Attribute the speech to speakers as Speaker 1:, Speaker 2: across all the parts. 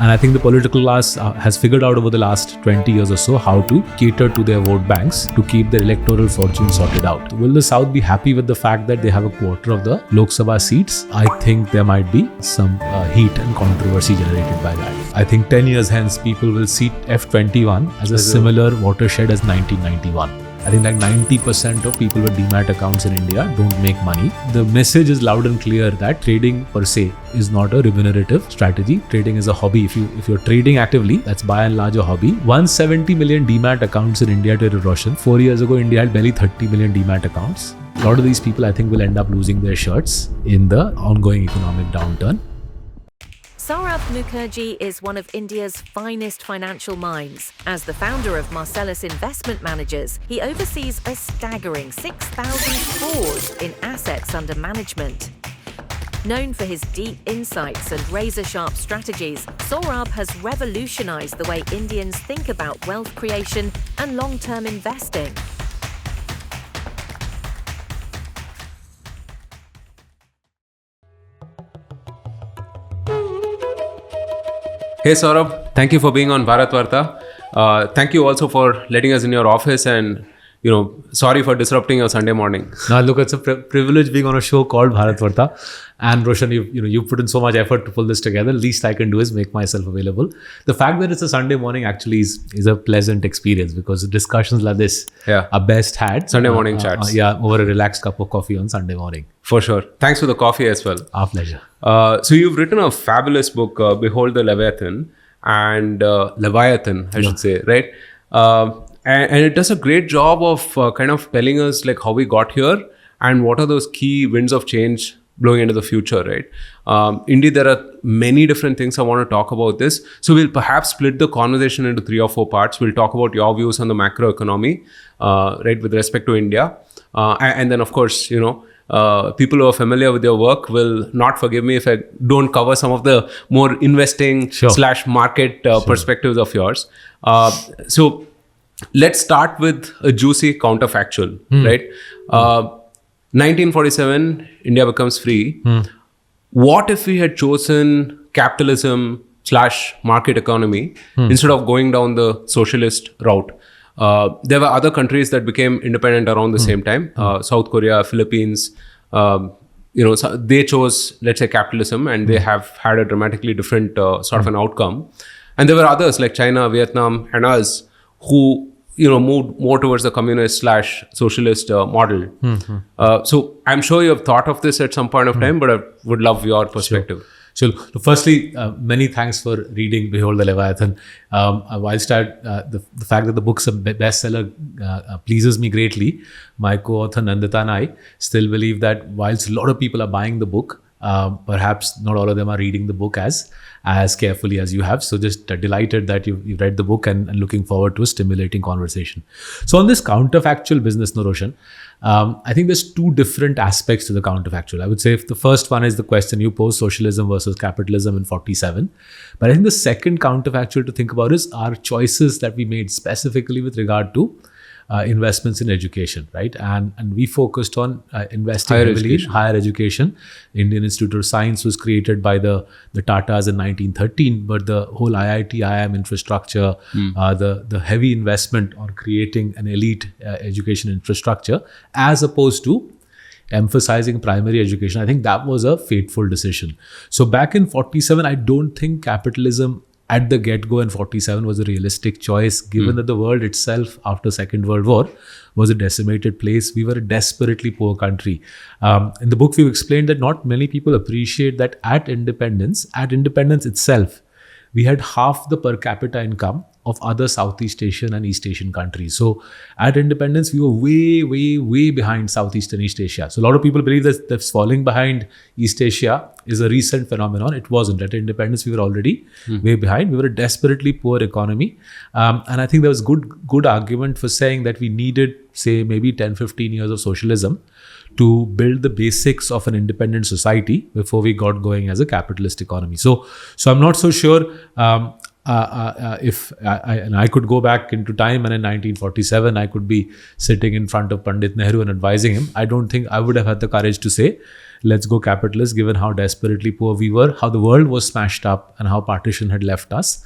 Speaker 1: And I think the political class has figured out over the last 20 years or so how to cater to their vote banks to keep their electoral fortune sorted out. Will the South be happy with the fact that they have a quarter of the Lok Sabha seats? I think there might be some heat and controversy generated by that. I think 10 years hence, people will see F21 as a similar watershed as 1991. I think like 90% of people with DMAT accounts in India don't make money. The message is loud and clear that trading per se is not a remunerative strategy. Trading is a hobby. If you're trading actively, that's by and large a hobby. 170 million DMAT accounts in India to Roshan. 4 years ago, India had barely 30 million DMAT accounts. A lot of these people, I think, will end up losing their shirts in the ongoing economic downturn.
Speaker 2: Saurabh Mukherjea is one of India's finest financial minds. As the founder of Marcellus Investment Managers, he oversees a staggering 6,000 crores in assets under management. Known for his deep insights and razor-sharp strategies, Saurabh has revolutionized the way Indians think about wealth creation and long-term investing.
Speaker 3: Hey Saurabh, thank you for being on Bharatvaarta. Thank you also for letting us in your office and, sorry for disrupting your Sunday morning.
Speaker 1: Now, look, it's a privilege being on a show called Bharatvaarta. And Roshan, you put in so much effort to pull this together. Least I can do is make myself available. The fact that it's a Sunday morning actually is a pleasant experience because discussions like this are best had.
Speaker 3: Sunday morning chats.
Speaker 1: Over a relaxed cup of coffee on Sunday morning.
Speaker 3: For sure. Thanks for the coffee as well.
Speaker 1: Our pleasure.
Speaker 3: So you've written a fabulous book, Behold the Leviathan, and Leviathan, I should say, right? And it does a great job of kind of telling us like how we got here and what are those key winds of change blowing into the future, right? Indeed, there are many different things I want to talk about this. So we'll perhaps split the conversation into 3 or 4 parts. We'll talk about your views on the macroeconomy, right, with respect to India. And then, of course, people who are familiar with your work will not forgive me if I don't cover some of the more investing / market perspectives of yours. So let's start with a juicy counterfactual, right? 1947, India becomes free. What if we had chosen capitalism / market economy instead of going down the socialist route? There were other countries that became independent around the same time. South Korea, Philippines, so they chose, let's say, capitalism, and they have had a dramatically different sort of an outcome. And there were others like China, Vietnam, and us who moved more towards the communist / socialist model. So I'm sure you have thought of this at some point of time, but I would love your perspective.
Speaker 1: Sure. Firstly, many thanks for reading Behold the Leviathan. Whilst the fact that the book's a bestseller pleases me greatly, my co-author Nandita and I still believe that whilst a lot of people are buying the book, perhaps not all of them are reading the book as carefully as you have. So just delighted that you've read the book and looking forward to a stimulating conversation. So on this counterfactual business, Roshan, I think there's 2 different aspects to the counterfactual. I would say if the first one is the question you posed, socialism versus capitalism in 47. But I think the second counterfactual to think about is our choices that we made specifically with regard to investments in education, right? And we focused on investing heavily in higher education. Indian Institute of Science was created by the Tatas in 1913, but the whole IIT, IIM infrastructure, the heavy investment on creating an elite education infrastructure, as opposed to emphasizing primary education, I think that was a fateful decision. So back in 47, I don't think capitalism at the get-go in 47 was a realistic choice, given that the world itself after Second World War was a decimated place. We were a desperately poor country. In the book, we've explained that not many people appreciate that at independence itself, we had half the per capita income of other Southeast Asian and East Asian countries. So at independence, we were way, way, way behind Southeast and East Asia. So a lot of people believe that falling behind East Asia is a recent phenomenon. It wasn't. At independence, we were already way behind. We were a desperately poor economy. And I think there was good argument for saying that we needed, say, maybe 10, 15 years of socialism to build the basics of an independent society before we got going as a capitalist economy. So I'm not so sure. if I could go back into time and in 1947 I could be sitting in front of Pandit Nehru and advising him, I don't think I would have had the courage to say, let's go capitalist, given how desperately poor we were, how the world was smashed up, and how partition had left us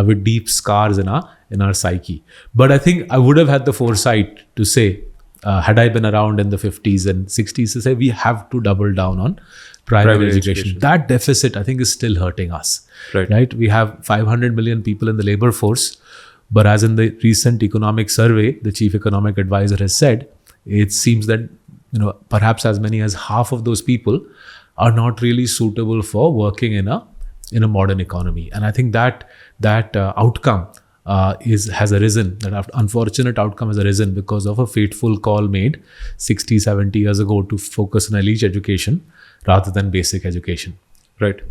Speaker 1: with deep scars in our psyche. But I think I would have had the foresight to say, had I been around in the 50s and 60s, to say we have to double down on primary education. That deficit, I think, is still hurting us. Right? We have 500 million people in the labor force, but as in the recent economic survey, the chief economic advisor has said, it seems that perhaps as many as half of those people are not really suitable for working in a modern economy. And I think that outcome has arisen. That unfortunate outcome has arisen because of a fateful call made 60, 70 years ago to focus on elite education rather than basic education.
Speaker 3: Right.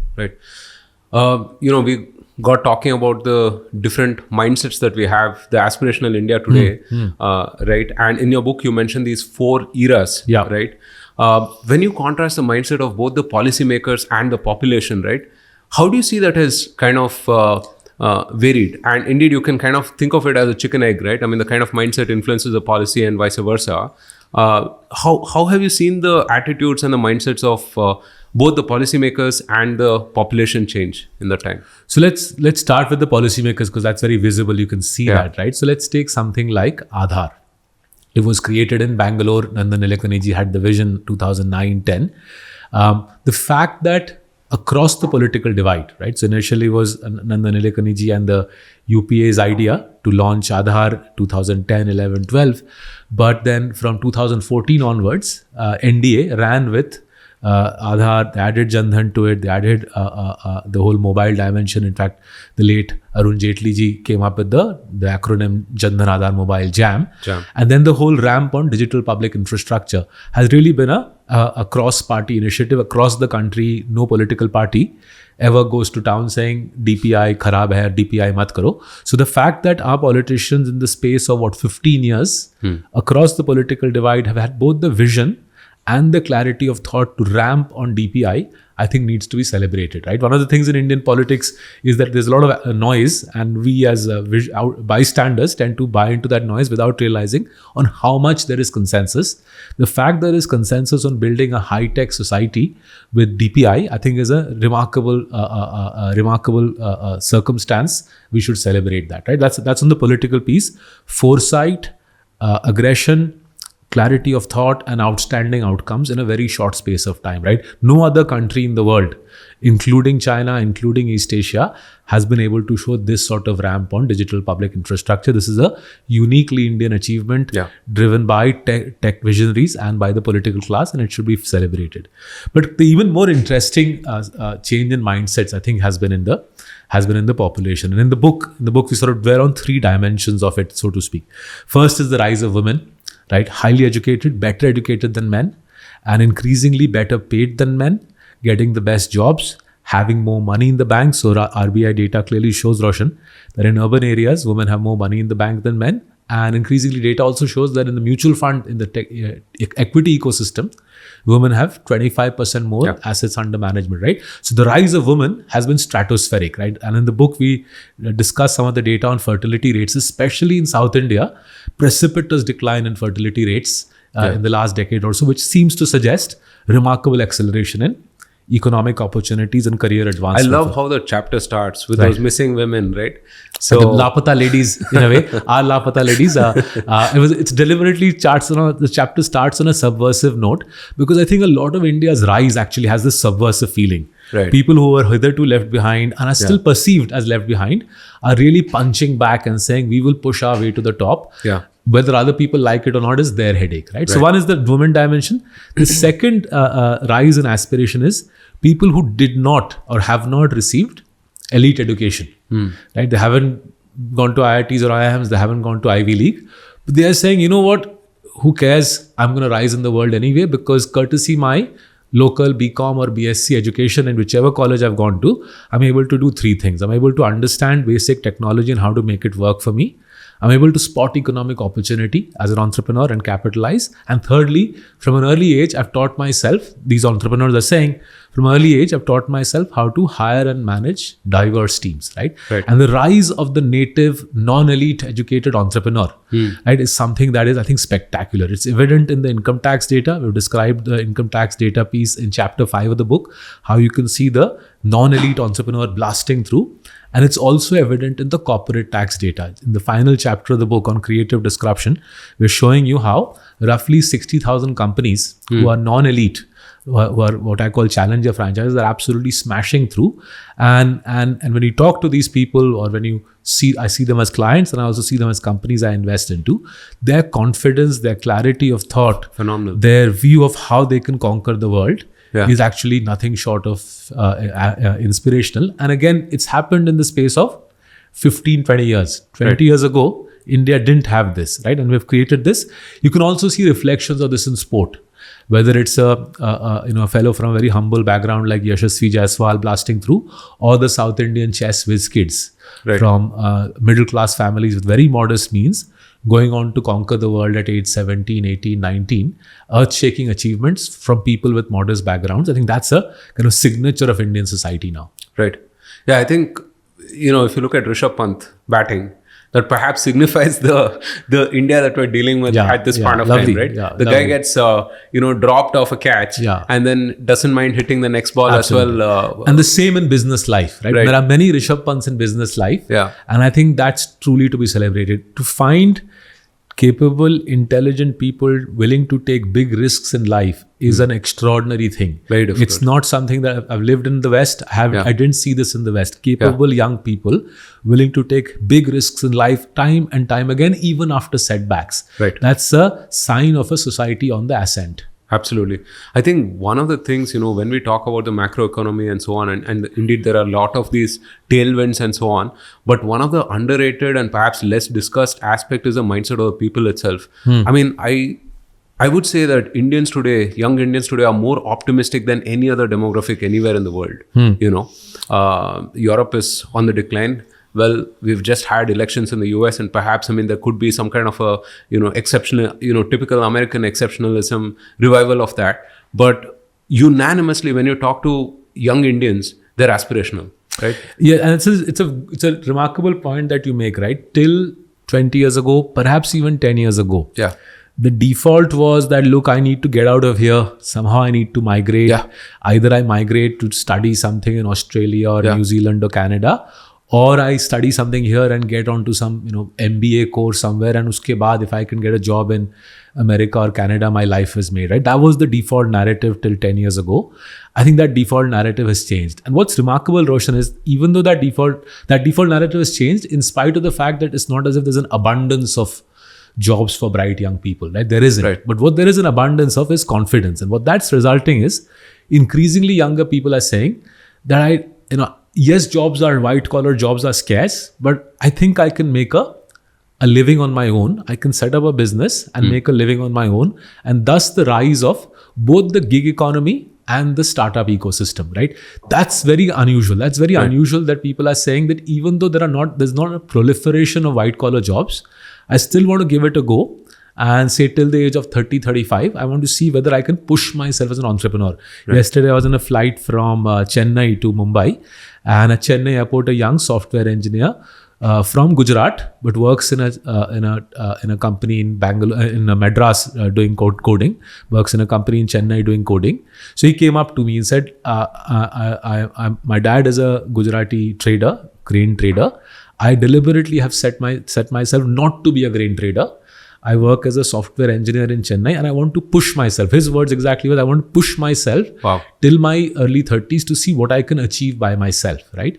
Speaker 3: We got talking about the different mindsets that we have, the aspirational India today, right? And in your book, you mentioned these 4 eras, right? When you contrast the mindset of both the policymakers and the population, right? How do you see that as kind of varied? And indeed, you can kind of think of it as a chicken egg, right? I mean, the kind of mindset influences the policy and vice versa. How have you seen the attitudes and the mindsets of both the policymakers and the population change in that time?
Speaker 1: So let's start with the policymakers because that's very visible. You can see that, right? So let's take something like Aadhaar. It was created in Bangalore. Nandan Nilekani had the vision 2009-10. The fact that across the political divide, right? So initially was Nandan Nilekani and the UPA's idea to launch Aadhaar 2010, 11, 12. But then from 2014 onwards, NDA ran with Aadhaar. They added Jan Dhan to it. They added the whole mobile dimension. In fact, the late Arun Jaitley ji came up with the acronym Jan Dhan Aadhaar Mobile Jam. And then the whole ramp on digital public infrastructure has really been a cross-party initiative across the country. No political party ever goes to town saying DPI kharab hai, DPI mat karo. So the fact that our politicians in the space of 15 years across the political divide have had both the vision and the clarity of thought to ramp on DPI, I think needs to be celebrated, right? One of the things in Indian politics is that there's a lot of noise, and we as bystanders tend to buy into that noise without realizing on how much there is consensus. The fact there is consensus on building a high-tech society with DPI, I think is a remarkable circumstance. We should celebrate that, right? That's on the political piece. Foresight, aggression, clarity of thought, and outstanding outcomes in a very short space of time, right? No other country in the world, including China, including East Asia, has been able to show this sort of ramp on digital public infrastructure. This is a uniquely Indian achievement driven by tech visionaries and by the political class, and it should be celebrated. But the even more interesting change in mindsets, I think, has been in the population. And in the book, we sort of dwell on 3 dimensions of it, so to speak. First is the rise of women. Right, highly educated, better educated than men, and increasingly better paid than men, getting the best jobs, having more money in the bank. So RBI data clearly shows, Roshan, that in urban areas, women have more money in the bank than men. And increasingly data also shows that in the mutual fund, in the equity ecosystem, women have 25% more assets under management, right? So the rise of women has been stratospheric, right? And in the book, we discuss some of the data on fertility rates, especially in South India, precipitous decline in fertility rates in the last decade or so, which seems to suggest remarkable acceleration in economic opportunities and career advancement.
Speaker 3: I love how the chapter starts with those missing women, right?
Speaker 1: So the Lapata ladies, in a way, our Lapata ladies. It's deliberately the chapter starts on a subversive note because I think a lot of India's rise actually has this subversive feeling. Right. People who were hitherto left behind and are still perceived as left behind are really punching back and saying we will push our way to the top. Whether other people like it or not is their headache, right? So one is the women dimension. The second rise in aspiration is people who did not or have not received elite education, right? They haven't gone to IITs or IIMs, they haven't gone to Ivy League, but they are saying, you know what, who cares? I'm going to rise in the world anyway because courtesy my local BCom or BSc education in whichever college I've gone to, I'm able to do 3 things. I'm able to understand basic technology and how to make it work for me. I'm able to spot economic opportunity as an entrepreneur and capitalize. And thirdly, from an early age, I've taught myself, these entrepreneurs are saying, from early age, I've taught myself how to hire and manage diverse teams, right?
Speaker 3: Right.
Speaker 1: And the rise of the native, non-elite educated entrepreneur, right, is something that is, I think, spectacular. It's evident in the income tax data. We've described the income tax data piece in chapter 5 of the book, how you can see the non-elite entrepreneur blasting through. And it's also evident in the corporate tax data. In the final chapter of the book on creative disruption, we're showing you how roughly 60,000 companies who are non-elite, who are what I call challenger franchises, are absolutely smashing through. And when you talk to these people, or when I see them as clients, and I also see them as companies I invest into, their confidence, their clarity of thought,
Speaker 3: phenomenal,
Speaker 1: their view of how they can conquer the world, is actually nothing short of inspirational. And again, it's happened in the space of 15, 20 years. 20 years ago, India didn't have this, right? And we've created this. You can also see reflections of this in sport. Whether it's a fellow from a very humble background like Yashasvi Jaiswal blasting through, or the South Indian chess whiz kids from middle class families with very modest means, going on to conquer the world at age 17, 18, 19, earth-shaking achievements from people with modest backgrounds. I think that's a kind of signature of Indian society now.
Speaker 3: Right. Yeah, I think, if you look at Rishabh Pant batting, that perhaps signifies the India that we're dealing with at this point of time, right?
Speaker 1: Yeah,
Speaker 3: the guy gets, dropped off a catch and then doesn't mind hitting the next ball as well.
Speaker 1: And the same in business life, right? There are many Rishabh Pants in business life. And I think that's truly to be celebrated. To find capable, intelligent people willing to take big risks in life is an extraordinary thing.
Speaker 3: Very difficult.
Speaker 1: It's not something that I've lived in the West. I didn't see this in the West. Capable young people willing to take big risks in life time and time again, even after setbacks.
Speaker 3: Right.
Speaker 1: That's a sign of a society on the ascent.
Speaker 3: Absolutely. I think one of the things, when we talk about the macroeconomy and so on, and indeed there are a lot of these tailwinds and so on, but one of the underrated and perhaps less discussed aspect is the mindset of the people itself. I mean, I would say that young Indians today are more optimistic than any other demographic anywhere in the world. Europe is on the decline. Well, we've just had elections in the US, and perhaps, there could be some kind of a, exceptional, typical American exceptionalism revival of that. But unanimously, when you talk to young Indians, they're aspirational, right?
Speaker 1: Yeah, and it's a remarkable point that you make, right? Till 20 years ago, perhaps even 10 years ago.
Speaker 3: Yeah.
Speaker 1: The default was that, look, I need to get out of here. Somehow I need to migrate. Either I migrate to study something in Australia or New Zealand or Canada, or I study something here and get onto some, MBA course somewhere, and uske baad, if I can get a job in America or Canada, my life is made, right? That was the default narrative till 10 years ago. I think that default narrative has changed. And what's remarkable, Roshan, is even though that default narrative has changed, in spite of the fact that it's not as if there's an abundance of jobs for bright young people, right? There isn't.
Speaker 3: Right.
Speaker 1: But what there is an abundance of is confidence. And what that's resulting is increasingly younger people are saying that yes, white collar jobs are scarce, but I think I can make a living on my own. I can set up a business and make a living on my own. And thus the rise of both the gig economy and the startup ecosystem, right? That's very unusual. That's very unusual that people are saying that even though there's not a proliferation of white collar jobs, I still want to give it a go. And say till the age of 30, 35, I want to see whether I can push myself as an entrepreneur. Right. Yesterday, I was on a flight from Chennai to Mumbai, and at Chennai airport, a young software engineer from Gujarat, but works in a company in Bangalore, in Madras, doing coding. Works in a company in Chennai doing coding. So he came up to me and said, "My dad is a Gujarati trader, grain trader. I deliberately have set myself not to be a grain trader. I work as a software engineer in Chennai, and I want to push myself." His words exactly were, "I want to push myself till my early 30s to see what I can achieve by myself," right?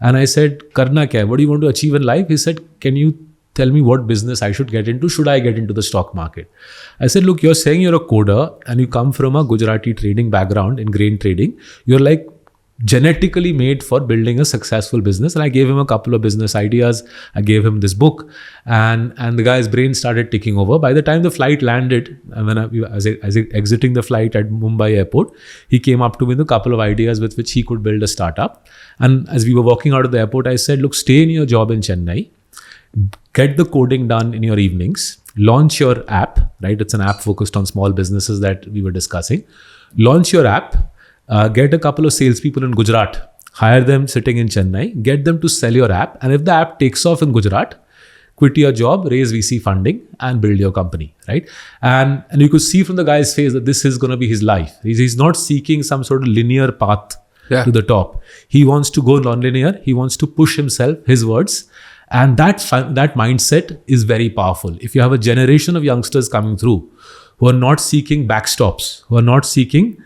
Speaker 1: And I said, "Karna kya? What do you want to achieve in life?" He said, "Can you tell me what business I should get into? Should I get into the stock market?" I said, "Look, you're saying you're a coder and you come from a Gujarati trading background in grain trading. You're like genetically made for building a successful business." And I gave him a couple of business ideas. I gave him this book, and the guy's brain started ticking over. By the time the flight landed, when I was exiting the flight at Mumbai airport, he came up to me with a couple of ideas with which he could build a startup. And as we were walking out of the airport, I said, "Look, stay in your job in Chennai, get the coding done in your evenings, launch your app," right? It's an app focused on small businesses that we were discussing. "Launch your app, get a couple of salespeople in Gujarat, hire them sitting in Chennai, get them to sell your app, and if the app takes off in Gujarat, quit your job, raise VC funding, and build your company, right? And you could see from the guy's face that this is going to be his life. He's not seeking some sort of linear path to the top. He wants to go non-linear. He wants to push himself, his words. And that mindset is very powerful. If you have a generation of youngsters coming through who are not seeking backstops, who are not seeking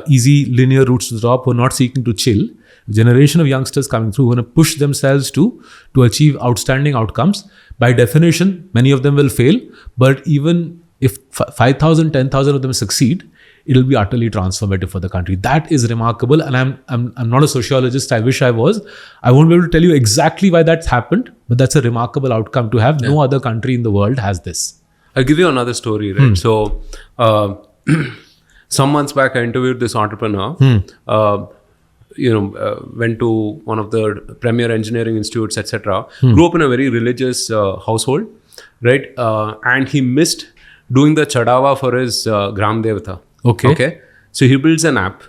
Speaker 1: easy linear routes to the top, who are not seeking to chill, generation of youngsters coming through who are going to push themselves to achieve outstanding outcomes. By definition, many of them will fail. But even if 5,000, 10,000 of them succeed, it will be utterly transformative for the country. That is remarkable. And I'm not a sociologist. I wish I was. I won't be able to tell you exactly why that's happened, but that's a remarkable outcome to have. No other country in the world has this.
Speaker 3: I'll give you another story, right? So, some months back, I interviewed this entrepreneur. Went to one of the premier engineering institutes, etc. Grew up in a very religious household, right? And he missed doing the chadawa for his Gram Devata. Okay. So he builds an app,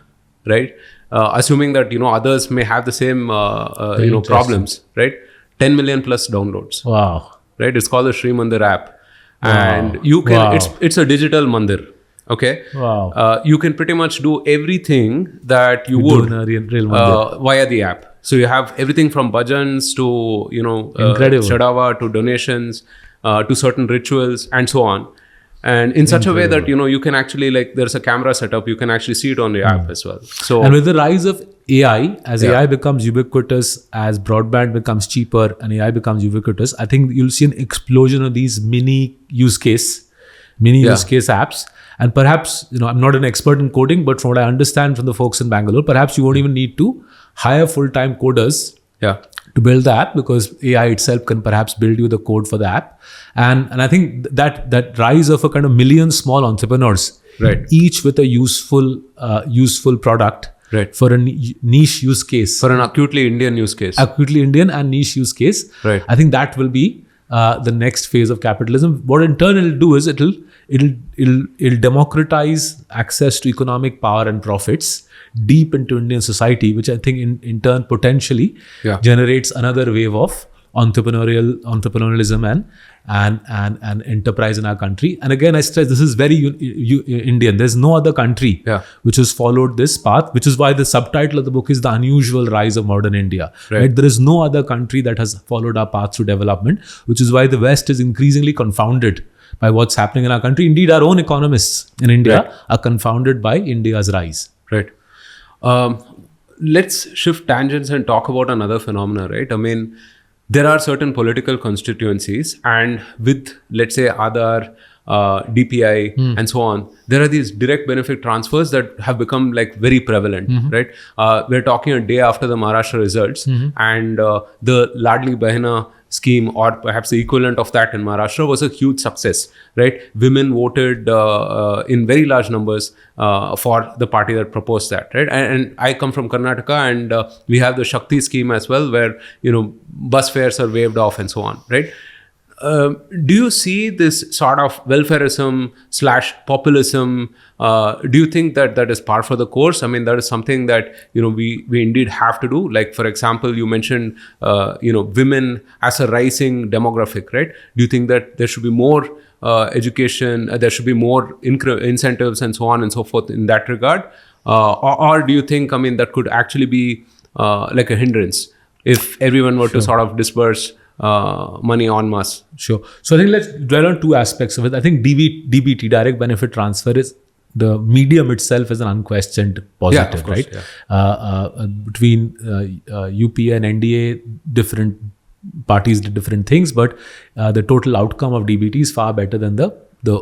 Speaker 3: right? Assuming that, others may have the same, problems, right? 10 million plus downloads.
Speaker 1: Wow.
Speaker 3: Right? It's called the Sri Mandir app. And you can, it's a digital mandir. Okay.
Speaker 1: Wow.
Speaker 3: You can pretty much do everything that you would via the app. So you have everything from bhajans to, chadawa, to donations, to certain rituals and so on. And in such a way that, you can actually, there's a camera setup, you can actually see it on the app as well. So,
Speaker 1: and with the rise of AI, as AI becomes ubiquitous, as broadband becomes cheaper and AI becomes ubiquitous, I think you'll see an explosion of these mini use case apps. And perhaps, I'm not an expert in coding, but from what I understand from the folks in Bangalore, perhaps you won't even need to hire full-time coders to build the app, because AI itself can perhaps build you the code for the app. And I think that rise of a kind of million small entrepreneurs, each with a useful product for a niche use case.
Speaker 3: For an acutely Indian use case.
Speaker 1: Acutely Indian and niche use case.
Speaker 3: Right.
Speaker 1: I think that will be the next phase of capitalism. What in turn it'll do is it'll democratize access to economic power and profits deep into Indian society, which I think in turn potentially generates another wave of entrepreneurialism and enterprise in our country. And again, I stress this is very Indian. There's no other country which has followed this path, which is why the subtitle of the book is The Unusual Rise of Modern India. Right? There is no other country that has followed our path through development, which is why the West is increasingly confounded by what's happening in our country. Indeed, our own economists in India are confounded by India's rise.
Speaker 3: Right. Let's shift tangents and talk about another phenomena, right? I mean, there are certain political constituencies, and with, let's say, Aadhaar, DPI, and so on, there are these direct benefit transfers that have become very prevalent, right? We're talking a day after the Maharashtra results, and the Ladli Bahina scheme, or perhaps the equivalent of that in Maharashtra, was a huge success, right? Women voted in very large numbers for the party that proposed that, right? And I come from Karnataka, and we have the Shakti scheme as well, where, bus fares are waived off and so on, right? Do you see this sort of welfarism / populism? Do you think that is par for the course? I mean, that is something that, we indeed have to do. Like, for example, you mentioned, women as a rising demographic, right? Do you think that there should be more education, there should be more incentives and so on and so forth in that regard? Or do you think, that could actually be like a hindrance if everyone were to sort of disperse money en masse?
Speaker 1: Sure. So I think let's dwell on two aspects of it. I think DBT, direct benefit transfer, is the medium itself is an unquestioned positive,
Speaker 3: of course,
Speaker 1: right? Between UPA and NDA, different parties did different things, but the total outcome of DBT is far better than the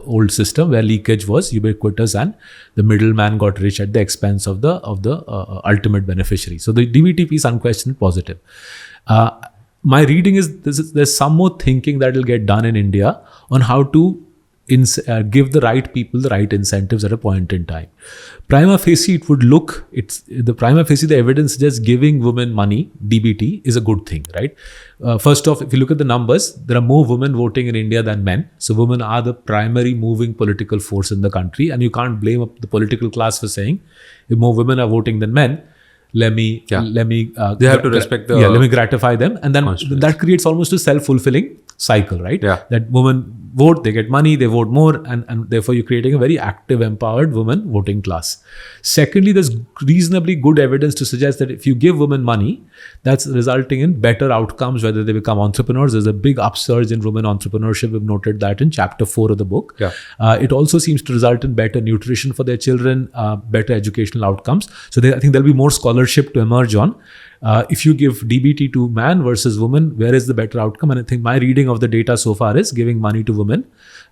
Speaker 1: old system, where leakage was ubiquitous and the middleman got rich at the expense of the ultimate beneficiary. So the DBT piece unquestioned positive. My reading is there's some more thinking that will get done in India on how to give the right people the right incentives at a point in time. Prima facie, the evidence suggests giving women money, DBT, is a good thing, right? First off, if you look at the numbers, there are more women voting in India than men. So women are the primary moving political force in the country, and you can't blame the political class for saying, if more women are voting than men, let me
Speaker 3: they have to respect the
Speaker 1: let me gratify them, and then that creates almost a self-fulfilling cycle, right? That women vote, they get money, they vote more, and therefore you're creating a very active, empowered women voting class. Secondly, there's reasonably good evidence to suggest that if you give women money, that's resulting in better outcomes, whether they become entrepreneurs. There's a big upsurge in women entrepreneurship. We've noted that in chapter 4 of the book. It also seems to result in better nutrition for their children, better educational outcomes. So I think there'll be more scholarship to emerge on. If you give DBT to man versus woman, where is the better outcome? And I think my reading of the data so far is giving money to women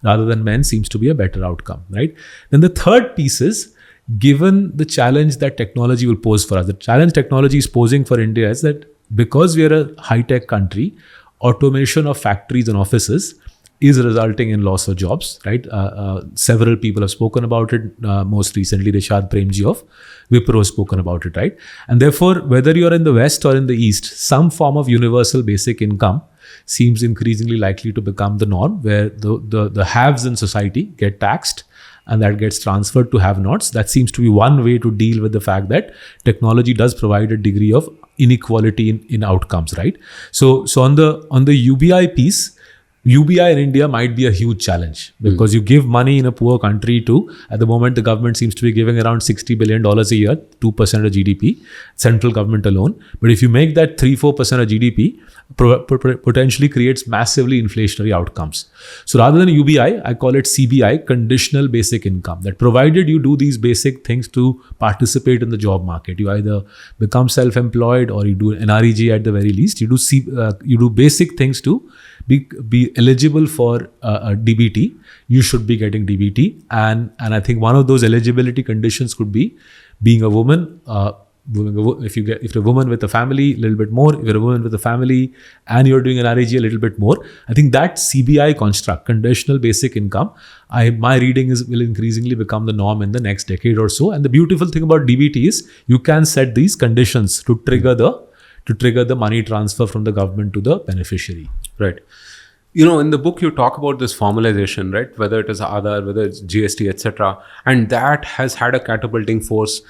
Speaker 1: rather than men seems to be a better outcome, right? Then the third piece is, given the challenge that technology will pose for us, the challenge technology is posing for India is that because we are a high-tech country, automation of factories and offices is resulting in loss of jobs, right? Several people have spoken about it. Most recently, Rishad Premji of Wipro has spoken about it, right? And therefore, whether you're in the West or in the East, some form of universal basic income seems increasingly likely to become the norm, where the haves in society get taxed and that gets transferred to have-nots. That seems to be one way to deal with the fact that technology does provide a degree of inequality in outcomes, right? So on the UBI piece, UBI in India might be a huge challenge because you give money in a poor country to, at the moment, the government seems to be giving around $60 billion a year, 2% of GDP, central government alone. But if you make that 3-4% of GDP, potentially creates massively inflationary outcomes. So rather than UBI, I call it CBI, conditional basic income, that provided you do these basic things to participate in the job market, you either become self-employed or you do an NREG at the very least, you do basic things to be eligible for a DBT, you should be getting DBT. And I think one of those eligibility conditions could be being a woman. If you're a woman with a family, a little bit more. If you're a woman with a family and you're doing an RAG, a little bit more. I think that CBI construct, conditional basic income, my reading will increasingly become the norm in the next decade or so. And the beautiful thing about DBT is you can set these conditions to trigger the money transfer from the government to the beneficiary.
Speaker 3: Right. You know, in the book, you talk about this formalization, right? Whether it is Aadhaar, whether it's GST, etc. And that has had a catapulting force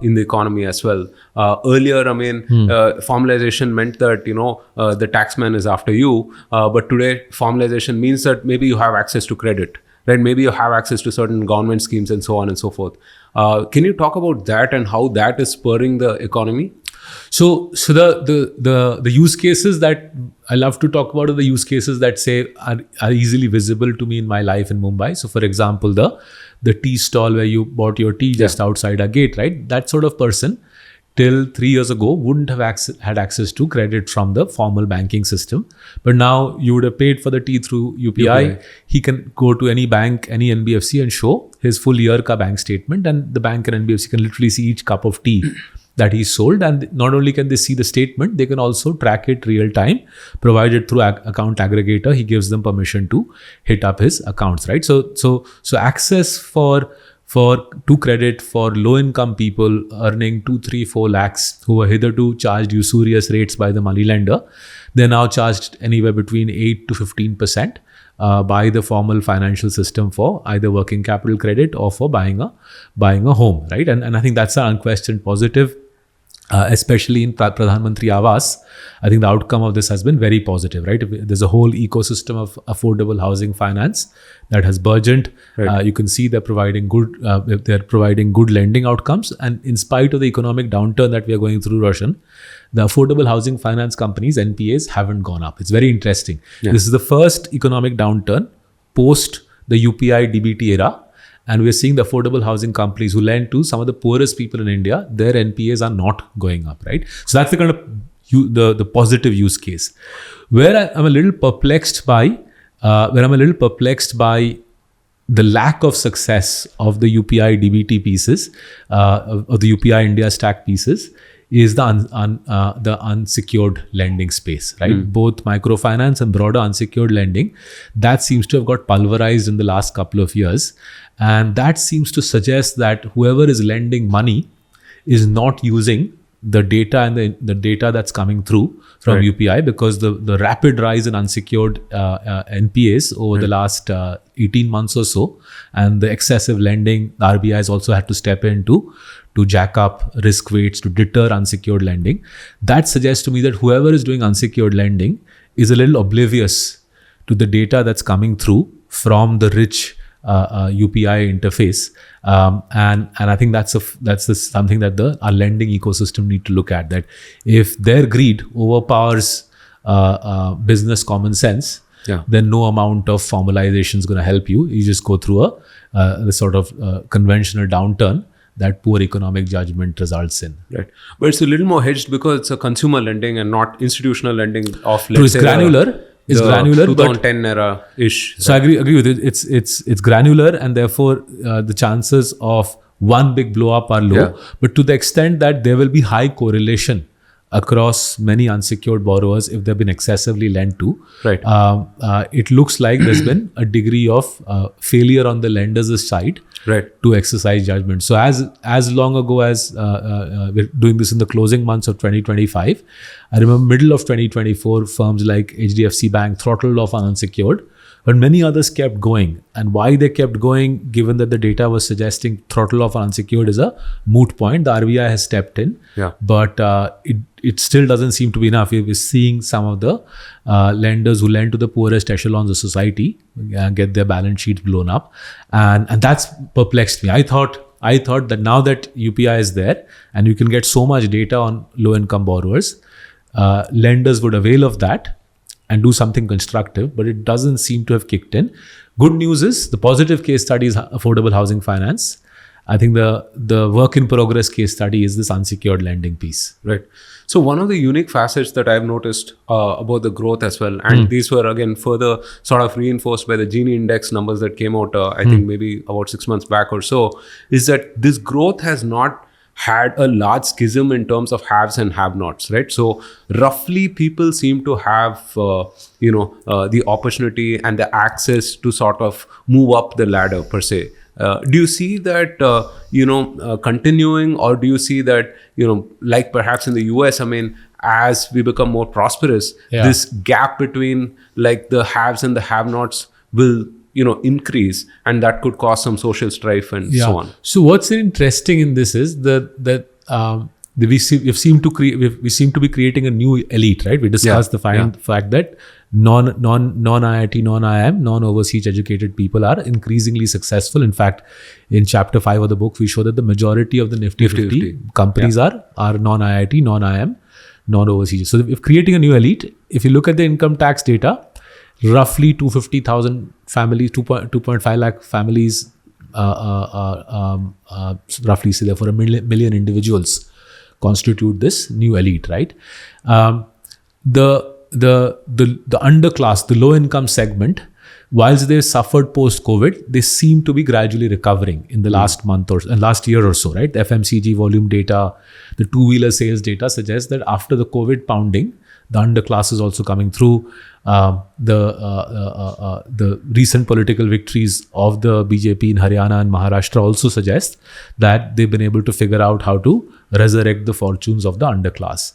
Speaker 3: in the economy as well. Earlier, formalization meant that, the taxman is after you. But today, formalization means that maybe you have access to credit, right? Maybe you have access to certain government schemes and so on and so forth. Can you talk about that and how that is spurring the economy?
Speaker 1: So the use cases that I love to talk about are the use cases that say are easily visible to me in my life in Mumbai. So for example, the tea stall where you bought your tea just outside our gate, right? That sort of person till 3 years ago wouldn't have had access to credit from the formal banking system. But now you would have paid for the tea through UPI. He can go to any bank, any NBFC and show his full year ka bank statement, and the bank and NBFC can literally see each cup of tea that he sold. And not only can they see the statement, they can also track it real time, provided through account aggregator. He gives them permission to hit up his accounts, right? So access to credit for low income people earning 2, 3, 4 lakhs who were hitherto charged usurious rates by the money lender, they're now charged anywhere between 8 to 15% by the formal financial system for either working capital credit or for buying a home, right? And I think that's an unquestioned positive. Especially in Pradhan Mantri Awas, I think the outcome of this has been very positive, right? There's a whole ecosystem of affordable housing finance that has burgeoned. Right. You can see they're providing good lending outcomes, and in spite of the economic downturn that we are going through, Roshan, the affordable housing finance companies, NPAs, haven't gone up. It's very interesting. Yeah. This is the first economic downturn post the UPI DBT era. And we're seeing the affordable housing companies who lend to some of the poorest people in India, their NPAs are not going up, right? So that's the kind of the positive use case. Where I'm a little perplexed by the lack of success of the UPI DBT pieces, of the UPI India stack pieces, is the unsecured lending space, right? Both microfinance and broader unsecured lending, that seems to have got pulverized in the last couple of years. And that seems to suggest that whoever is lending money is not using the data and the data that's coming through from UPI, because the rapid rise in unsecured NPAs over the last 18 months or so, and the excessive lending, the RBI has also had to step in to jack up risk weights to deter unsecured lending. That suggests to me that whoever is doing unsecured lending is a little oblivious to the data that's coming through from the rich UPI interface, and I think that's something that our lending ecosystem need to look at. That if their greed overpowers business common sense, then no amount of formalization is going to help you. You just go through a sort of conventional downturn that poor economic judgment results in.
Speaker 3: Right, but it's a little more hedged because it's a consumer lending and not institutional lending of.
Speaker 1: So it's granular. It's granular,
Speaker 3: 2010 era-ish.
Speaker 1: So I agree with it. It's granular, and therefore the chances of one big blow up are low. But to the extent that there will be high correlation across many unsecured borrowers if they've been excessively lent to, it looks like there's been a degree of failure on the lender's side to exercise judgment. So as long ago as we're doing this in the closing months of 2025, I remember middle of 2024, firms like HDFC Bank throttled off on unsecured, but many others kept going. And why they kept going, given that the data was suggesting throttle off on unsecured, is a moot point. The RBI has stepped in, but it still doesn't seem to be enough. We're seeing some of the lenders who lend to the poorest echelons of society get their balance sheets blown up, and that's perplexed me. I thought that now that UPI is there and you can get so much data on low income borrowers, lenders would avail of that and do something constructive, but it doesn't seem to have kicked in. Good news is the positive case study is affordable housing finance. I think the work in progress case study is this unsecured lending piece.
Speaker 3: Right. So one of the unique facets that I've noticed about the growth as well, and these were again further sort of reinforced by the Gini index numbers that came out, I think maybe about 6 months back or so, is that this growth has not had a large schism in terms of haves and have-nots, right? So roughly people seem to have, the opportunity and the access to sort of move up the ladder per se. Do you see that, continuing, or do you see that, like perhaps in the US, I mean, as we become more prosperous, this gap between like the haves and the have-nots will increase, and that could cause some social strife and so on.
Speaker 1: So what's interesting in this is that we seem to be creating a new elite, right? We discussed the fact that non-IIT, non-IIM, non-overseas educated people are increasingly successful. In fact, in chapter 5 of the book, we show that the majority of the Nifty 50 companies are non-IIT, non-IIM, non-overseas. So if creating a new elite, if you look at the income tax data, roughly 250,000 families, 2.5 lakh families, roughly, say therefore a million individuals constitute this new elite, right? The underclass, the low income segment, whilst they suffered post-COVID, they seem to be gradually recovering in the last month or last year or so, right? The FMCG volume data, the two-wheeler sales data suggests that after the COVID pounding, the underclass is also coming through. The recent political victories of the BJP in Haryana and Maharashtra also suggest that they've been able to figure out how to resurrect the fortunes of the underclass.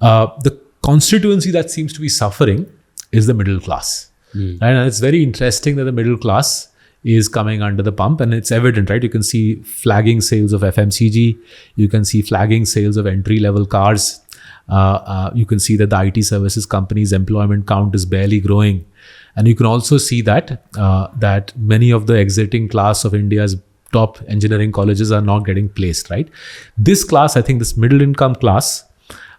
Speaker 1: The constituency that seems to be suffering is the middle class. Right? And it's very interesting that the middle class is coming under the pump, and it's evident, right? You can see flagging sales of FMCG, you can see flagging sales of entry-level cars. You can see that the IT services companies' employment count is barely growing, and you can also see that that many of the exiting class of India's top engineering colleges are not getting placed. Right, this class, I think, this middle income class,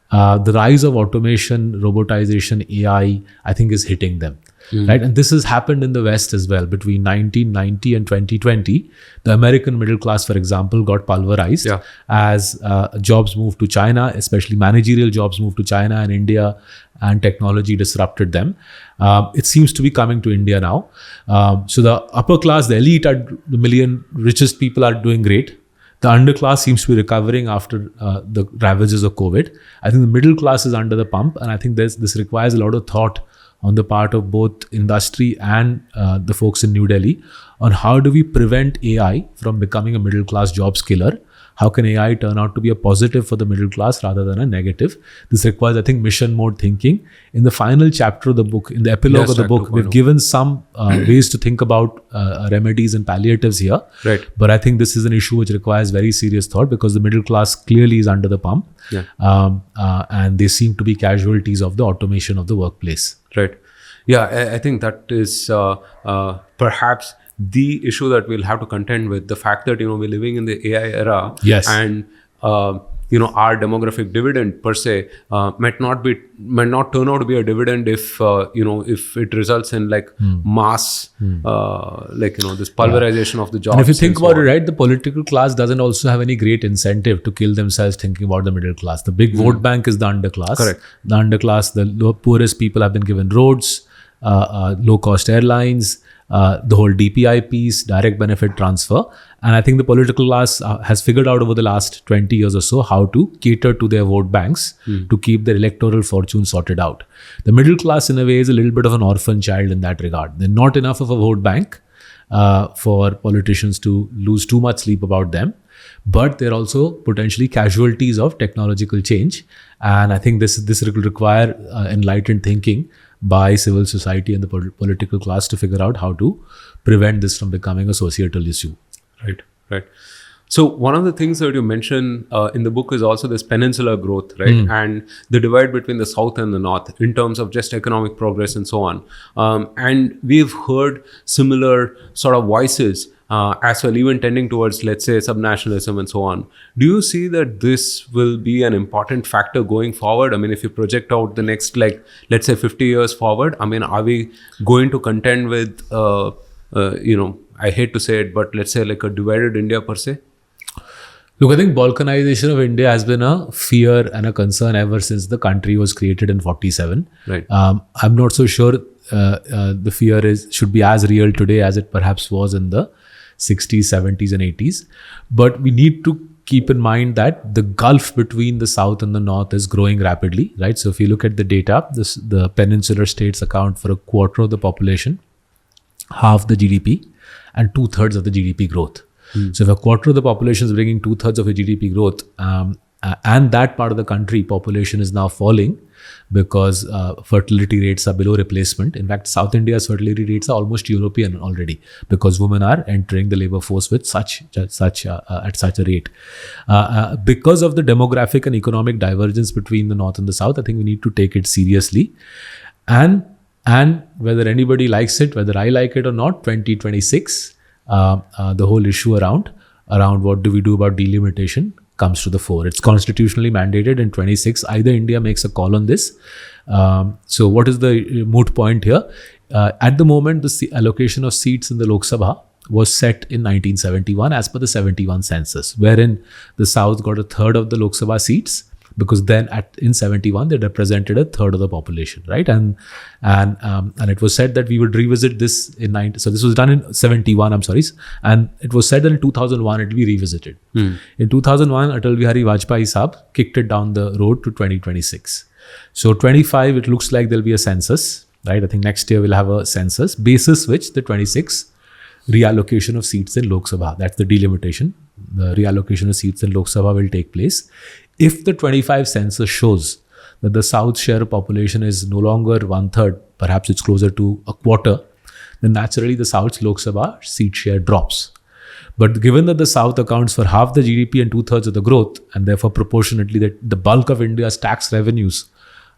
Speaker 1: the rise of automation, robotization, AI, I think, is hitting them. Right, and this has happened in the West as well. Between 1990 and 2020, the American middle class, for example, got pulverized as jobs moved to China, especially managerial jobs moved to China and India, and technology disrupted them. It seems to be coming to India now. So the upper class, the elite, the million richest people are doing great. The underclass seems to be recovering after the ravages of COVID. I think the middle class is under the pump, and I think this requires a lot of thought on the part of both industry and the folks in New Delhi on how do we prevent AI from becoming a middle class jobs killer. How can AI turn out to be a positive for the middle class rather than a negative? This requires, I think, mission mode thinking. In the final chapter of the book, in the epilogue of the book, we've given some ways to think about remedies and palliatives here.
Speaker 3: Right.
Speaker 1: But I think this is an issue which requires very serious thought because the middle class clearly is under the pump.
Speaker 3: Yeah.
Speaker 1: And they seem to be casualties of the automation of the workplace.
Speaker 3: Right. Yeah, I think that is perhaps the issue that we'll have to contend with, the fact that we're living in the AI era.
Speaker 1: Yes.
Speaker 3: And our demographic dividend per se might not turn out to be a dividend if if it results in like mass this pulverization of the jobs.
Speaker 1: And if you think about it, right, the political class doesn't also have any great incentive to kill themselves thinking about the middle class. The big vote bank is the underclass.
Speaker 3: Correct.
Speaker 1: The underclass, the poorest people have been given roads, low cost airlines, the whole DPI piece, direct benefit transfer. And I think the political class has figured out over the last 20 years or so how to cater to their vote banks to keep their electoral fortune sorted out. The middle class, in a way, is a little bit of an orphan child in that regard. They're not enough of a vote bank for politicians to lose too much sleep about them. But they're also potentially casualties of technological change. And I think this will require enlightened thinking by civil society and the political class to figure out how to prevent this from becoming a societal issue.
Speaker 3: Right. So one of the things that you mention in the book is also this peninsular growth, right? And the divide between the South and the North in terms of just economic progress and so on. And we've heard similar sort of voices as well, even tending towards, let's say, subnationalism and so on. Do you see that this will be an important factor going forward? I mean, if you project out the next, let's say 50 years forward, I mean, are we going to contend with, I hate to say it, but let's say like a divided India per se?
Speaker 1: Look, I think Balkanization of India has been a fear and a concern ever since the country was created in 47.
Speaker 3: Right.
Speaker 1: I'm not so sure the fear should be as real today as it perhaps was in the 60s, 70s and 80s. But we need to keep in mind that the gulf between the South and the North is growing rapidly, right? So if you look at the data, the peninsular states account for a quarter of the population, half the GDP, and 2/3 of the GDP growth. So if a quarter of the population is bringing 2/3 of the GDP growth, and that part of the country population is now falling because fertility rates are below replacement. In fact, South India's fertility rates are almost European already because women are entering the labor force with at such a rate. Because of the demographic and economic divergence between the North and the South, I think we need to take it seriously. And whether anybody likes it, whether I like it or not, 2026, the whole issue around what do we do about delimitation comes to the fore. It's constitutionally mandated in 26. Either India makes a call on this. So what is the moot point here? At the moment, the allocation of seats in the Lok Sabha was set in 1971 as per the 71 census, wherein the South got 1/3 of the Lok Sabha seats, because then in 71 they represented 1/3 of the population, right? And it was said that we would revisit this so this was done in 71, I'm sorry, and it was said that in 2001 it will be revisited. In 2001, Atal Bihari Vajpayee Saab kicked it down the road to 2026. So 25, it looks like there'll be a census, right? I think next year we'll have a census basis which the 26 reallocation of seats in Lok Sabha, that's the delimitation, the reallocation of seats in Lok Sabha will take place. If the 25 census shows that the South share of population is no longer 1/3, perhaps it's closer to a quarter, then naturally the South's Lok Sabha seat share drops. But given that the South accounts for half the GDP and 2/3 of the growth, and therefore proportionately that the bulk of India's tax revenues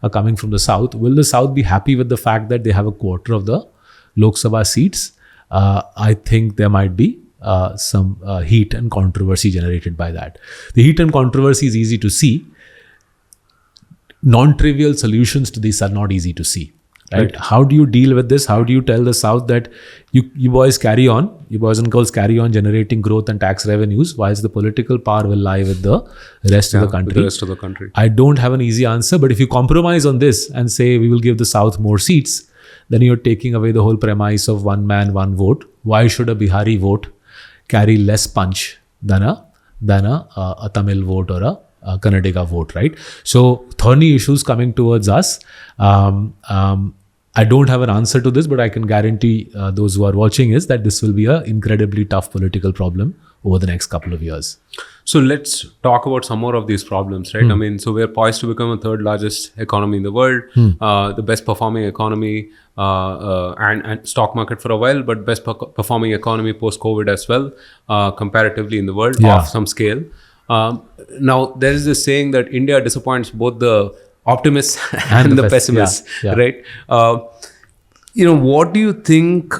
Speaker 1: are coming from the South, will the South be happy with the fact that they have a quarter of the Lok Sabha seats? I think there might be some heat and controversy generated by that. The heat and controversy is easy to see. Non-trivial solutions to this are not easy to see. Right? How do you deal with this? How do you tell the South that you boys carry on, you boys and girls carry on generating growth and tax revenues, whilst the political power will lie with the rest of the country?
Speaker 3: With the rest of the country.
Speaker 1: I don't have an easy answer, but if you compromise on this and say we will give the South more seats, then you're taking away the whole premise of one man, one vote. Why should a Bihari vote carry less punch than a than a Tamil vote or a Karnataka vote, right? So thorny issues coming towards us. I don't have an answer to this, but I can guarantee those who are watching is that this will be an incredibly tough political problem over the next couple of years.
Speaker 3: So let's talk about some more of these problems, right? I mean, so we're poised to become a third largest economy in the world, the best performing economy and stock market for a while, but best performing economy post-COVID as well, comparatively in the world of some scale. Now, there is this saying that India disappoints both the optimists and the pessimists, right? What do you think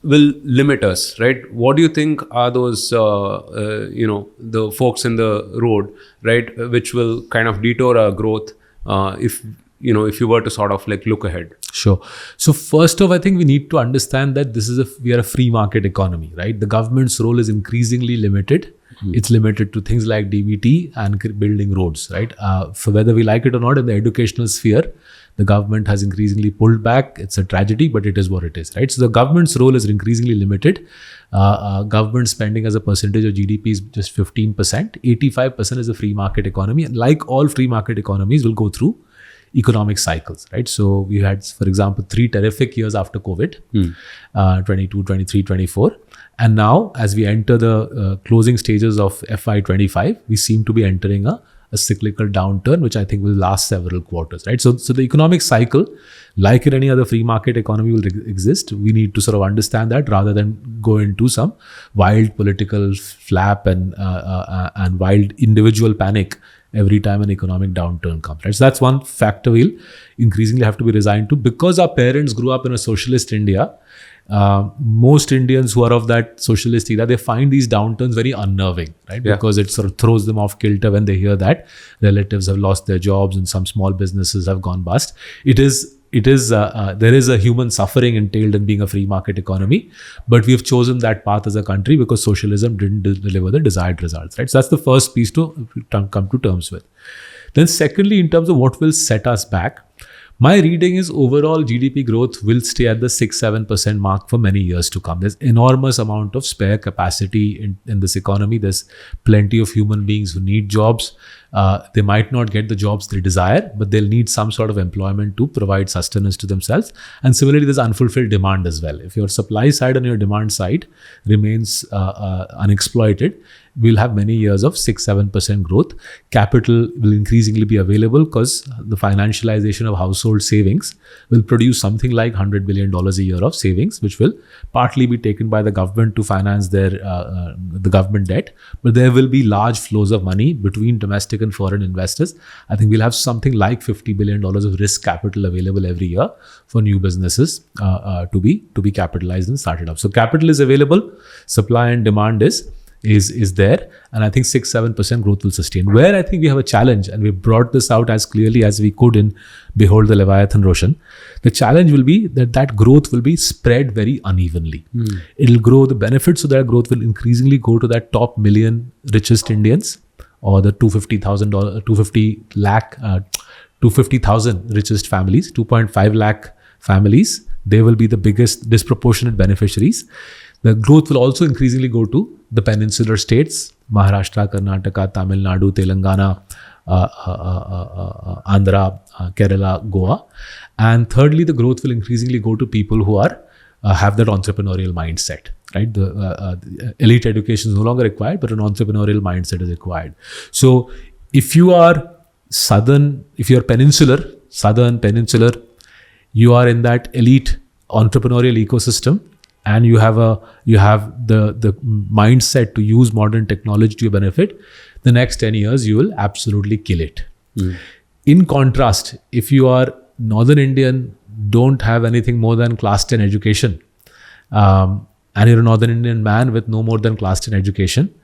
Speaker 3: will limit us, right? What do you think are those, the forks in the road, right, which will kind of detour our growth if you were to sort of like look ahead?
Speaker 1: Sure. So first off, I think we need to understand that we are a free market economy, right? The government's role is increasingly limited. It's limited to things like DBT and building roads, right? For whether we like it or not, in the educational sphere, the government has increasingly pulled back. It's a tragedy, but it is what it is, right? So the government's role is increasingly limited. Government spending as a percentage of GDP is just 15%. 85% is a free market economy. And like all free market economies, will go through economic cycles, right? So we had, for example, 3 terrific years after COVID, 22, 23, 24. And now, as we enter the closing stages of FY25, we seem to be entering a cyclical downturn, which I think will last several quarters, right? So the economic cycle, like in any other free market economy, will exist. We need to sort of understand that rather than go into some wild political flap and wild individual panic every time an economic downturn comes, right? So that's one factor we'll increasingly have to be resigned to. Because our parents grew up in a socialist India, most Indians who are of that socialist era, they find these downturns very unnerving, right? Because it sort of throws them off kilter when they hear that relatives have lost their jobs and some small businesses have gone bust. There is a human suffering entailed in being a free market economy, but we've chosen that path as a country because socialism didn't deliver the desired results, right? So that's the first piece to come to terms with. Then secondly, in terms of what will set us back, my reading is overall GDP growth will stay at the 6-7% mark for many years to come. There's enormous amount of spare capacity in this economy. There's plenty of human beings who need jobs. They might not get the jobs they desire, but they'll need some sort of employment to provide sustenance to themselves. And similarly, there's unfulfilled demand as well. If your supply side and your demand side remains unexploited, we'll have many years of 6-7% growth. Capital will increasingly be available because the financialization of household savings will produce something like $100 billion a year of savings, which will partly be taken by the government to finance their the government debt. But there will be large flows of money between domestic and foreign investors. I think we'll have something like $50 billion of risk capital available every year for new businesses to be capitalized and started up. So capital is available, supply and demand is there, and I think 6-7% growth will sustain. Where I think we have a challenge, and we brought this out as clearly as we could in Behold the Leviathan, Roshan, the challenge will be that growth will be spread very unevenly. It'll grow, the benefits of that growth will increasingly go to that top million richest Indians, or the 250,000 richest families, 2.5 lakh families. They will be the biggest disproportionate beneficiaries. The growth will also increasingly go to the peninsular states, Maharashtra, Karnataka, Tamil Nadu, Telangana, Andhra, Kerala, Goa. And thirdly, the growth will increasingly go to people who have that entrepreneurial mindset, right? The elite education is no longer required, but an entrepreneurial mindset is required. So if you are peninsular, you are in that elite entrepreneurial ecosystem, and you have the mindset to use modern technology to your benefit, the next 10 years you will absolutely kill it. In contrast, if you are Northern Indian, don't have anything more than class 10 education, and you're a Northern Indian man with no more than class 10 education,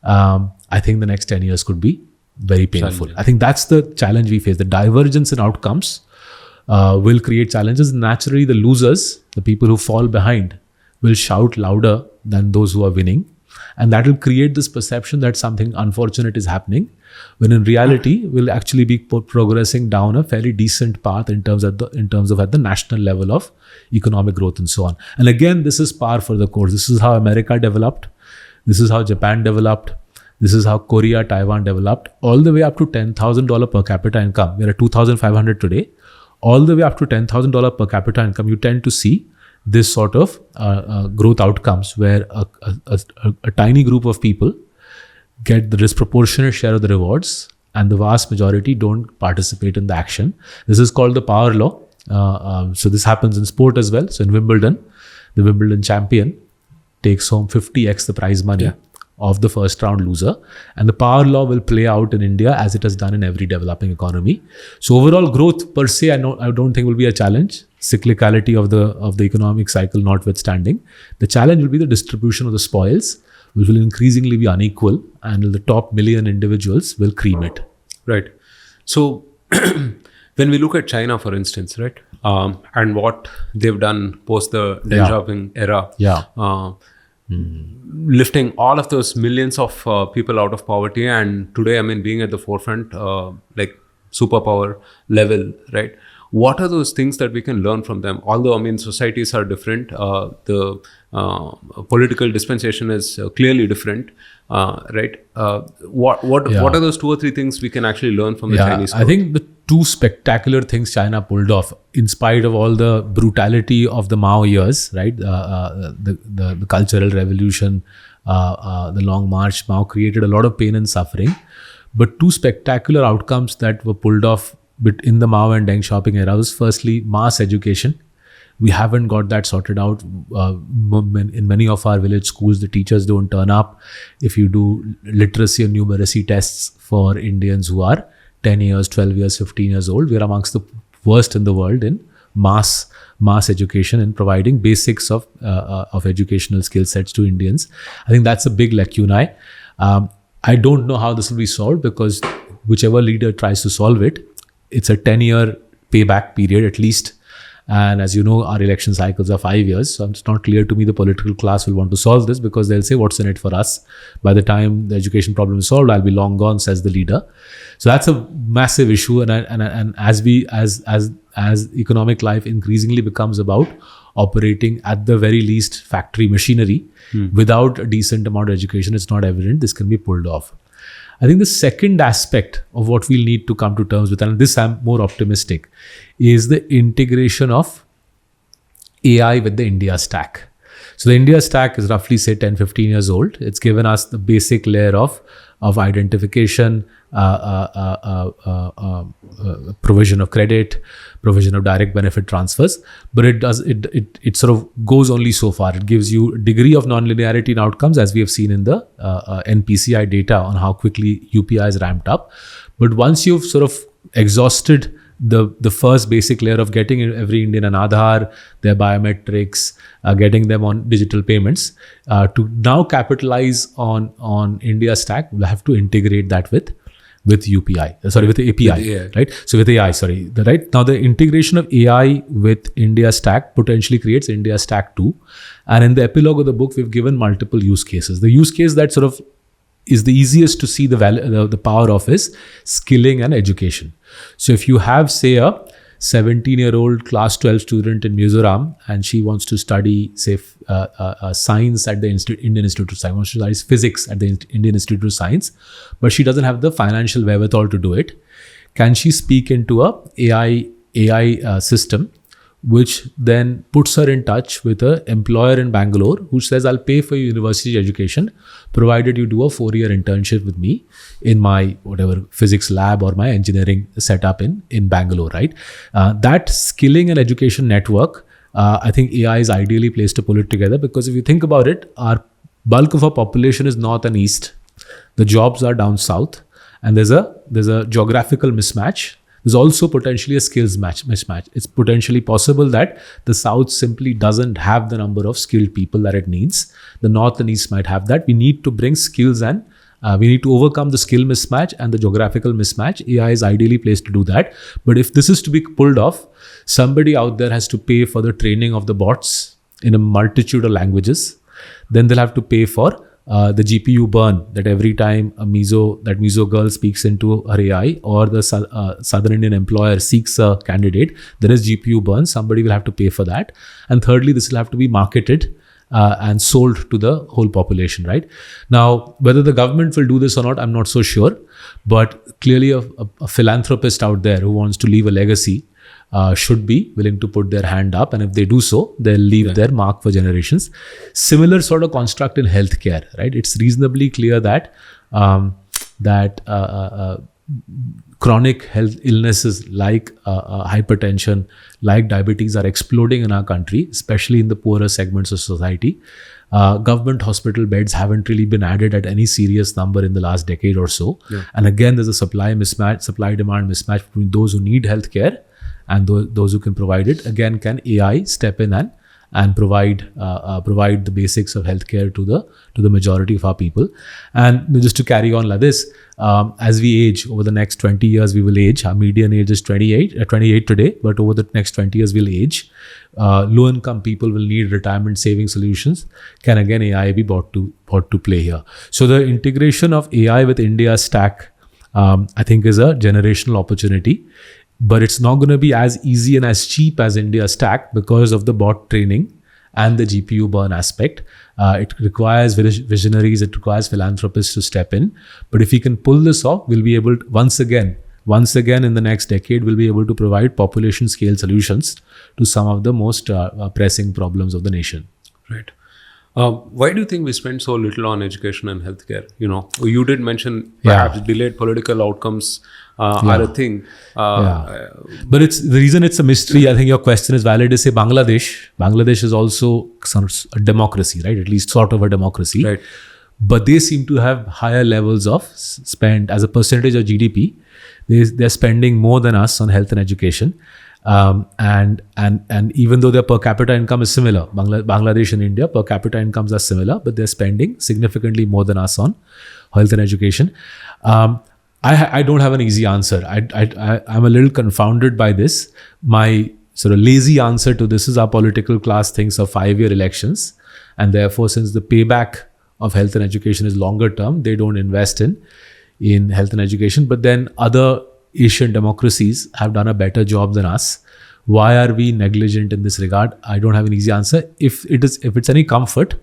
Speaker 1: I think the next 10 years could be very painful. I think that's the challenge we face. The divergence in outcomes will create challenges. Naturally, the losers, the people who fall behind, will shout louder than those who are winning. And that will create this perception that something unfortunate is happening, when in reality, we'll actually be progressing down a fairly decent path in terms of at the national level of economic growth and so on. And again, this is par for the course. This is how America developed. This is how Japan developed. This is how Korea, Taiwan developed, all the way up to $10,000 per capita income. We're at 2,500 today. All the way up to $10,000 per capita income, you tend to see this sort of growth outcomes where a tiny group of people get the disproportionate share of the rewards and the vast majority don't participate in the action. This is called the power law. So this happens in sport as well. So in Wimbledon, the Wimbledon champion takes home 50x the prize money of the first round loser. And the power law will play out in India as it has done in every developing economy. So overall growth per se, I don't think will be a challenge. Cyclicality of the economic cycle notwithstanding. The challenge will be the distribution of the spoils, which will increasingly be unequal, and the top million individuals will cream it.
Speaker 3: Right. So when we look at China, for instance, right, and what they've done post the Deng Xiaoping era, lifting all of those millions of people out of poverty, and today, I mean, being at the forefront, like superpower level, right? What are those things that we can learn from them? Although, I mean, societies are different, the political dispensation is clearly different, right? What are those 2 or 3 things we can actually learn from the Chinese?
Speaker 1: I think the 2 spectacular things China pulled off, in spite of all the brutality of the Mao years, right? The Cultural Revolution, the Long March, Mao created a lot of pain and suffering. But 2 spectacular outcomes that were pulled off in the Mao and Deng Xiaoping era was firstly mass education. We haven't got that sorted out. In many of our village schools, the teachers don't turn up. If you do literacy and numeracy tests for Indians who are 10 years, 12 years, 15 years old, we're amongst the worst in the world in mass education and providing basics of educational skill sets to Indians. I think that's a big lacunae. I don't know how this will be solved, because whichever leader tries to solve it, it's a 10-year payback period at least. And as you know, our election cycles are 5 years. So it's not clear to me the political class will want to solve this, because they'll say, what's in it for us? By the time the education problem is solved, I'll be long gone, says the leader. So that's a massive issue. And as economic life increasingly becomes about operating at the very least factory machinery without a decent amount of education, it's not evident this can be pulled off. I think the second aspect of what we'll need to come to terms with, and this I'm more optimistic, is the integration of AI with the India stack. So the India stack is roughly, say, 10, 15 years old. It's given us the basic layer of identification, provision of credit, provision of direct benefit transfers, but it sort of goes only so far. It gives you a degree of nonlinearity in outcomes, as we have seen in the NPCI data on how quickly UPI is ramped up. But once you've sort of exhausted the first basic layer of getting every Indian an Aadhaar, their biometrics, getting them on digital payments, to now capitalize on India stack, we'll have to integrate that with UPI, with API, right? So with AI, right? Now the integration of AI with India stack potentially creates India stack 2. And in the epilogue of the book, we've given multiple use cases. The use case that sort of is the easiest to see the power of is skilling and education. So if you have, say, a 17-year-old class 12 student in Mizoram, and she wants to study, say, science at the Indian Institute of Science, wants to study physics at the Indian Institute of Science, but she doesn't have the financial wherewithal to do it, can she speak into a AI system, which then puts her in touch with an employer in Bangalore who says, I'll pay for your university education, provided you do a 4-year internship with me in my whatever physics lab or my engineering setup in Bangalore, right? That skilling and education network, I think AI is ideally placed to pull it together, because if you think about it, our bulk of our population is north and east. The jobs are down south, and there's a geographical mismatch. There's also potentially a skills mismatch. It's potentially possible that the South simply doesn't have the number of skilled people that it needs. The North and East might have that. We need to bring skills, and we need to overcome the skill mismatch and the geographical mismatch. AI is ideally placed to do that. But if this is to be pulled off, somebody out there has to pay for the training of the bots in a multitude of languages. Then they'll have to pay for the GPU burn, that every time that Mizo girl speaks into her AI, or the Southern Indian employer seeks a candidate, there is GPU burn. Somebody will have to pay for that. And thirdly, this will have to be marketed and sold to the whole population, right? Now, whether the government will do this or not, I'm not so sure. But clearly, a philanthropist out there who wants to leave a legacy should be willing to put their hand up, and if they do so, they'll leave their mark for generations. Similar sort of construct in healthcare, right? It's reasonably clear that chronic health illnesses like hypertension, like diabetes, are exploding in our country, especially in the poorer segments of society. Government hospital beds haven't really been added at any serious number in the last decade or so. And again, there's a supply-demand mismatch between those who need healthcare and those who can provide it. Again, can AI step in and provide the basics of healthcare to the majority of our people? And just to carry on like this, as we age, over the next 20 years, we will age. Our median age is 28 today, but over the next 20 years, we'll age. Low-income people will need retirement saving solutions. Can again AI be brought to play here? So the integration of AI with India's stack, I think, is a generational opportunity. But it's not going to be as easy and as cheap as India's stack because of the bot training and the GPU burn aspect. It requires visionaries, it requires philanthropists to step in. But if we can pull this off, we'll be able to, once again in the next decade, we'll be able to provide population scale solutions to some of the most pressing problems of the nation.
Speaker 3: Right. Why do you think we spend so little on education and healthcare? You did mention perhaps delayed political outcomes are a thing.
Speaker 1: But the reason it's a mystery, I think your question is valid, is say Bangladesh is also a democracy, right? At least sort of a democracy.
Speaker 3: Right.
Speaker 1: But they seem to have higher levels of spend as a percentage of GDP. They're spending more than us on health and education. And even though their per capita income is similar, Bangladesh and India, per capita incomes are similar, but they're spending significantly more than us on health and education. I don't have an easy answer. I'm a little confounded by this. My sort of lazy answer to this is our political class thinks of 5-year elections, and therefore, since the payback of health and education is longer term, they don't invest in health and education. But then other Asian democracies have done a better job than us. Why are we negligent in this regard? I don't have an easy answer. If it's any comfort,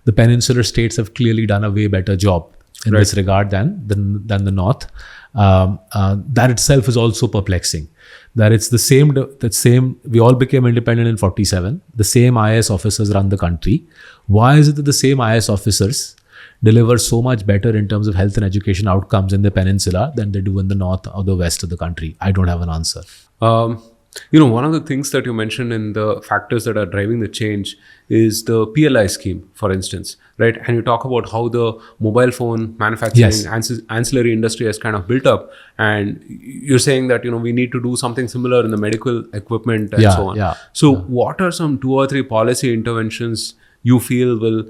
Speaker 1: the peninsular states have clearly done a way better job in this regard than the North. That itself is also perplexing. That it's the same. We all became independent in 47. The same IAS officers run the country. Why is it that the same IAS officers deliver so much better in terms of health and education outcomes in the peninsula than they do in the north or the west of the country? I don't have an answer.
Speaker 3: One of the things that you mentioned in the factors that are driving the change is the PLI scheme, for instance, right? And you talk about how the mobile phone manufacturing ancillary industry has kind of built up, and you're saying that we need to do something similar in the medical equipment and so on. What are some 2 or 3 policy interventions you feel will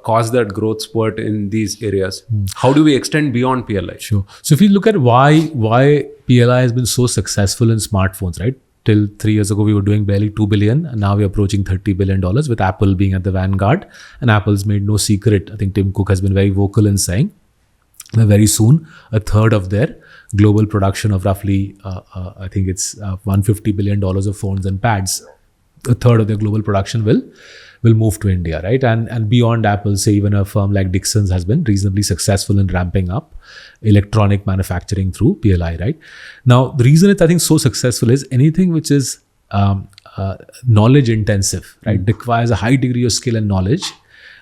Speaker 3: cause that growth spurt in these areas? How do we extend beyond PLI?
Speaker 1: Sure. So if you look at why PLI has been so successful in smartphones, right? Till 3 years ago, we were doing barely $2 billion, and now we're approaching $30 billion, with Apple being at the vanguard. And Apple's made no secret. I think Tim Cook has been very vocal in saying that very soon, a third of their global production of roughly, I think it's $150 billion of phones and pads, a third of their global production will move to India, right? And beyond Apple, say even a firm like Dixon's has been reasonably successful in ramping up electronic manufacturing through PLI, right? Now, the reason it's, I think, so successful is anything which is knowledge intensive, right? Requires a high degree of skill and knowledge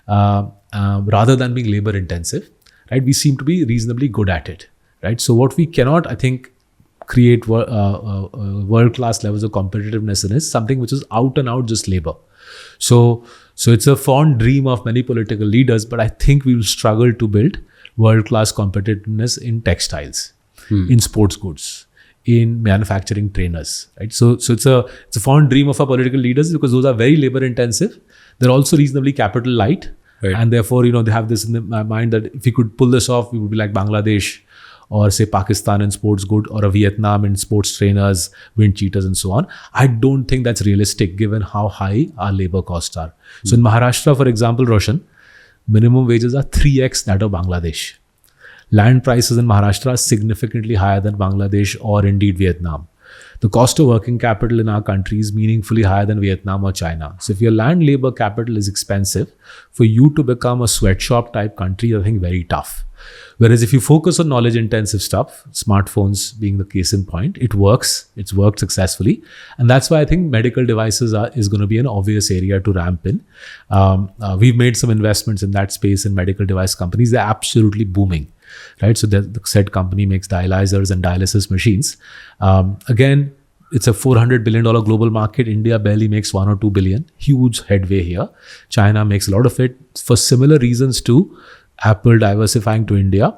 Speaker 1: rather than being labor intensive, right? We seem to be reasonably good at it, right? So what we cannot, I think, create world-class levels of competitiveness in is something which is out and out just labor. So it's a fond dream of many political leaders, but I think we will struggle to build world-class competitiveness in textiles, in sports goods, in manufacturing trainers, right? So it's a fond dream of our political leaders because those are very labor-intensive. They're also reasonably capital light, right? And therefore, they have this in my mind that if we could pull this off, we would be like Bangladesh, or say Pakistan in sports good, or a Vietnam in sports trainers, wind cheaters and so on. I don't think that's realistic given how high our labor costs are. So in Maharashtra, for example, Roshan, minimum wages are 3x that of Bangladesh. Land prices in Maharashtra are significantly higher than Bangladesh or indeed Vietnam. The cost of working capital in our country is meaningfully higher than Vietnam or China. So if your land labor capital is expensive, for you to become a sweatshop type country, I think very tough. Whereas if you focus on knowledge intensive stuff, smartphones being the case in point, it works. It's worked successfully. And that's why I think medical devices is going to be an obvious area to ramp in. We've made some investments in that space in medical device companies. They're absolutely booming, right? So the said company makes dialyzers and dialysis machines. Again, it's a $400 billion global market. India barely makes 1 or 2 billion. Huge headway here. China makes a lot of it for similar reasons too. Apple diversifying to India.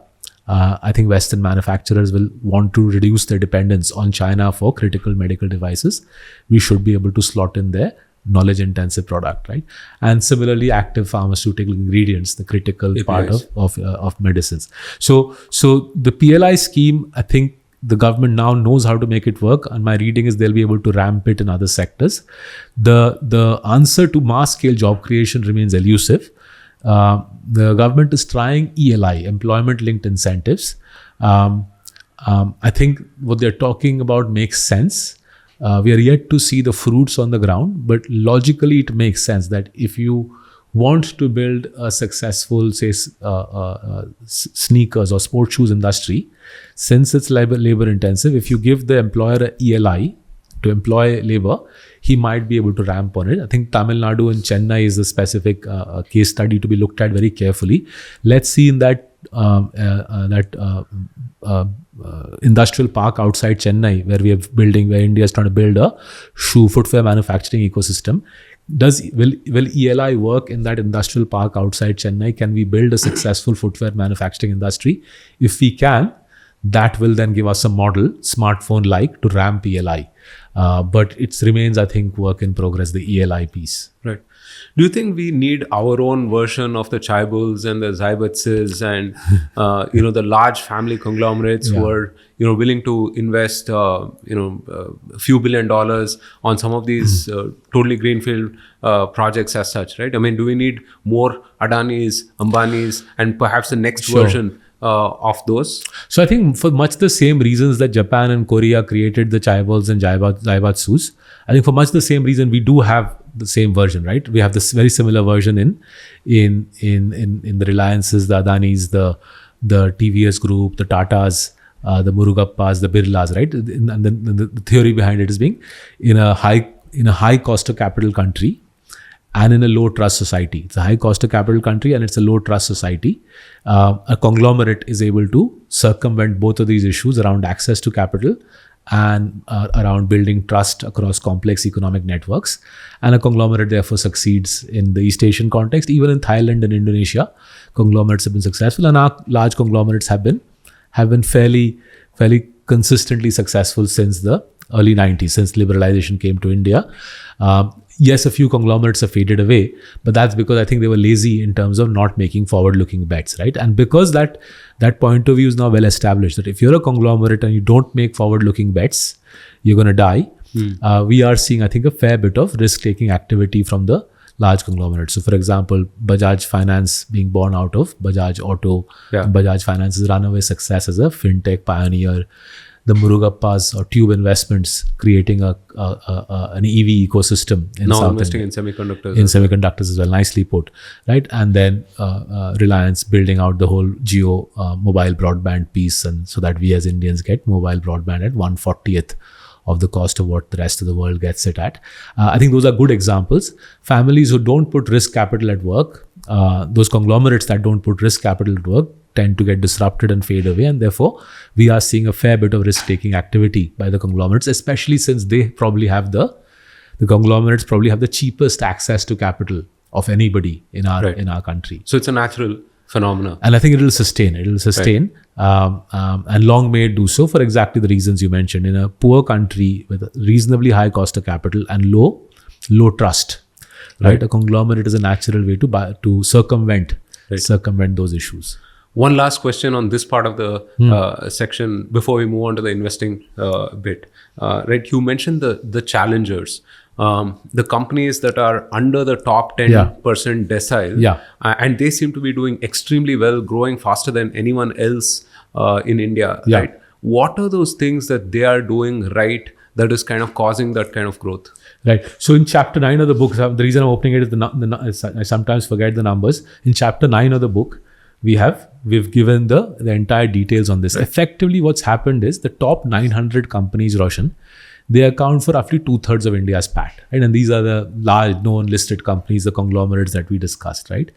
Speaker 1: I think Western manufacturers will want to reduce their dependence on China for critical medical devices. We should be able to slot in their knowledge intensive product, right? And similarly, active pharmaceutical ingredients, the critical part of medicines. So the PLI scheme, I think the government now knows how to make it work, and my reading is they'll be able to ramp it in other sectors. The answer to mass scale job creation remains elusive. The government is trying ELI, employment-linked incentives. I think what they're talking about makes sense. We are yet to see the fruits on the ground, but logically it makes sense that if you want to build a successful, say, sneakers or sports shoes industry, since it's labor intensive, if you give the employer a ELI to employ labor, he might be able to ramp on it. I think Tamil Nadu and Chennai is a specific case study to be looked at very carefully. Let's see in that industrial park outside Chennai, where India is trying to build a shoe footwear manufacturing ecosystem. Will ELI work in that industrial park outside Chennai? Can we build a successful footwear manufacturing industry? If we can, that will then give us a model, smartphone-like, to ramp ELI. But it remains, I think, work in progress, the ELI piece.
Speaker 3: Right. Do you think we need our own version of the Chaibulls and the Zaibatses and the large family conglomerates who are willing to invest a few $1 billion on some of these totally greenfield projects as such, right? I mean, do we need more Adanis, Ambanis, and perhaps the next version of those? So
Speaker 1: I think for much the same reasons that Japan and Korea created the Chaibulls and Zaibatsus, I think for much the same reason we do have the same version, right? We have this very similar version in the Reliances, the Adanis, the TVS Group, the Tatas, the Murugappas, the Birlas, right? And the theory behind it is being in a high cost of capital country and in a low trust society. It's a high cost of capital country and it's a low trust society. A conglomerate is able to circumvent both of these issues around access to capital and around building trust across complex economic networks. And a conglomerate therefore succeeds in the East Asian context. Even in Thailand and Indonesia, conglomerates have been successful, and our large conglomerates have been fairly consistently successful since the early 90s, since liberalization came to India. Yes, a few conglomerates have faded away, but that's because I think they were lazy in terms of not making forward-looking bets, right? And because that point of view is now well established, that if you're a conglomerate and you don't make forward-looking bets, you're going to die. We are seeing, I think, a fair bit of risk-taking activity from the large conglomerates. So, for example, Bajaj Finance being born out of Bajaj Auto. Bajaj Finance's runaway success as a fintech pioneer. The Murugappas or Tube Investments creating an EV ecosystem in
Speaker 3: now
Speaker 1: South
Speaker 3: investing
Speaker 1: India.
Speaker 3: in semiconductors.
Speaker 1: In semiconductors as well, nicely put, right? And then Reliance building out the whole Jio mobile broadband piece, and so that we as Indians get mobile broadband at 1/40th of the cost of what the rest of the world gets it at. I think those are good examples. Families who don't put risk capital at work, those conglomerates that don't put risk capital at work, tend to get disrupted and fade away, and therefore we are seeing a fair bit of risk-taking activity by the conglomerates, especially since they probably have the conglomerates probably have the cheapest access to capital of anybody in our country.
Speaker 3: So it's a natural phenomena,
Speaker 1: and I think it will sustain. And long may it do so for exactly the reasons you mentioned. In a poor country with a reasonably high cost of capital and low trust, right? A conglomerate is a natural way to circumvent those issues.
Speaker 3: One last question on this part of the section before we move on to the investing bit. Right, you mentioned the challengers, the companies that are under the top 10% decile, and they seem to be doing extremely well, growing faster than anyone else in India. Right, what are those things that they are doing right that is kind of causing that kind of growth?
Speaker 1: Right. So in chapter 9 of the book, the reason I'm opening it is I sometimes forget the numbers. In chapter 9 of the book, we've given the entire details on this. Right. Effectively, what's happened is the top 900 companies, Roshan, they account for roughly 2/3 of India's PAT, right? And these are the large known listed companies, the conglomerates that we discussed, right?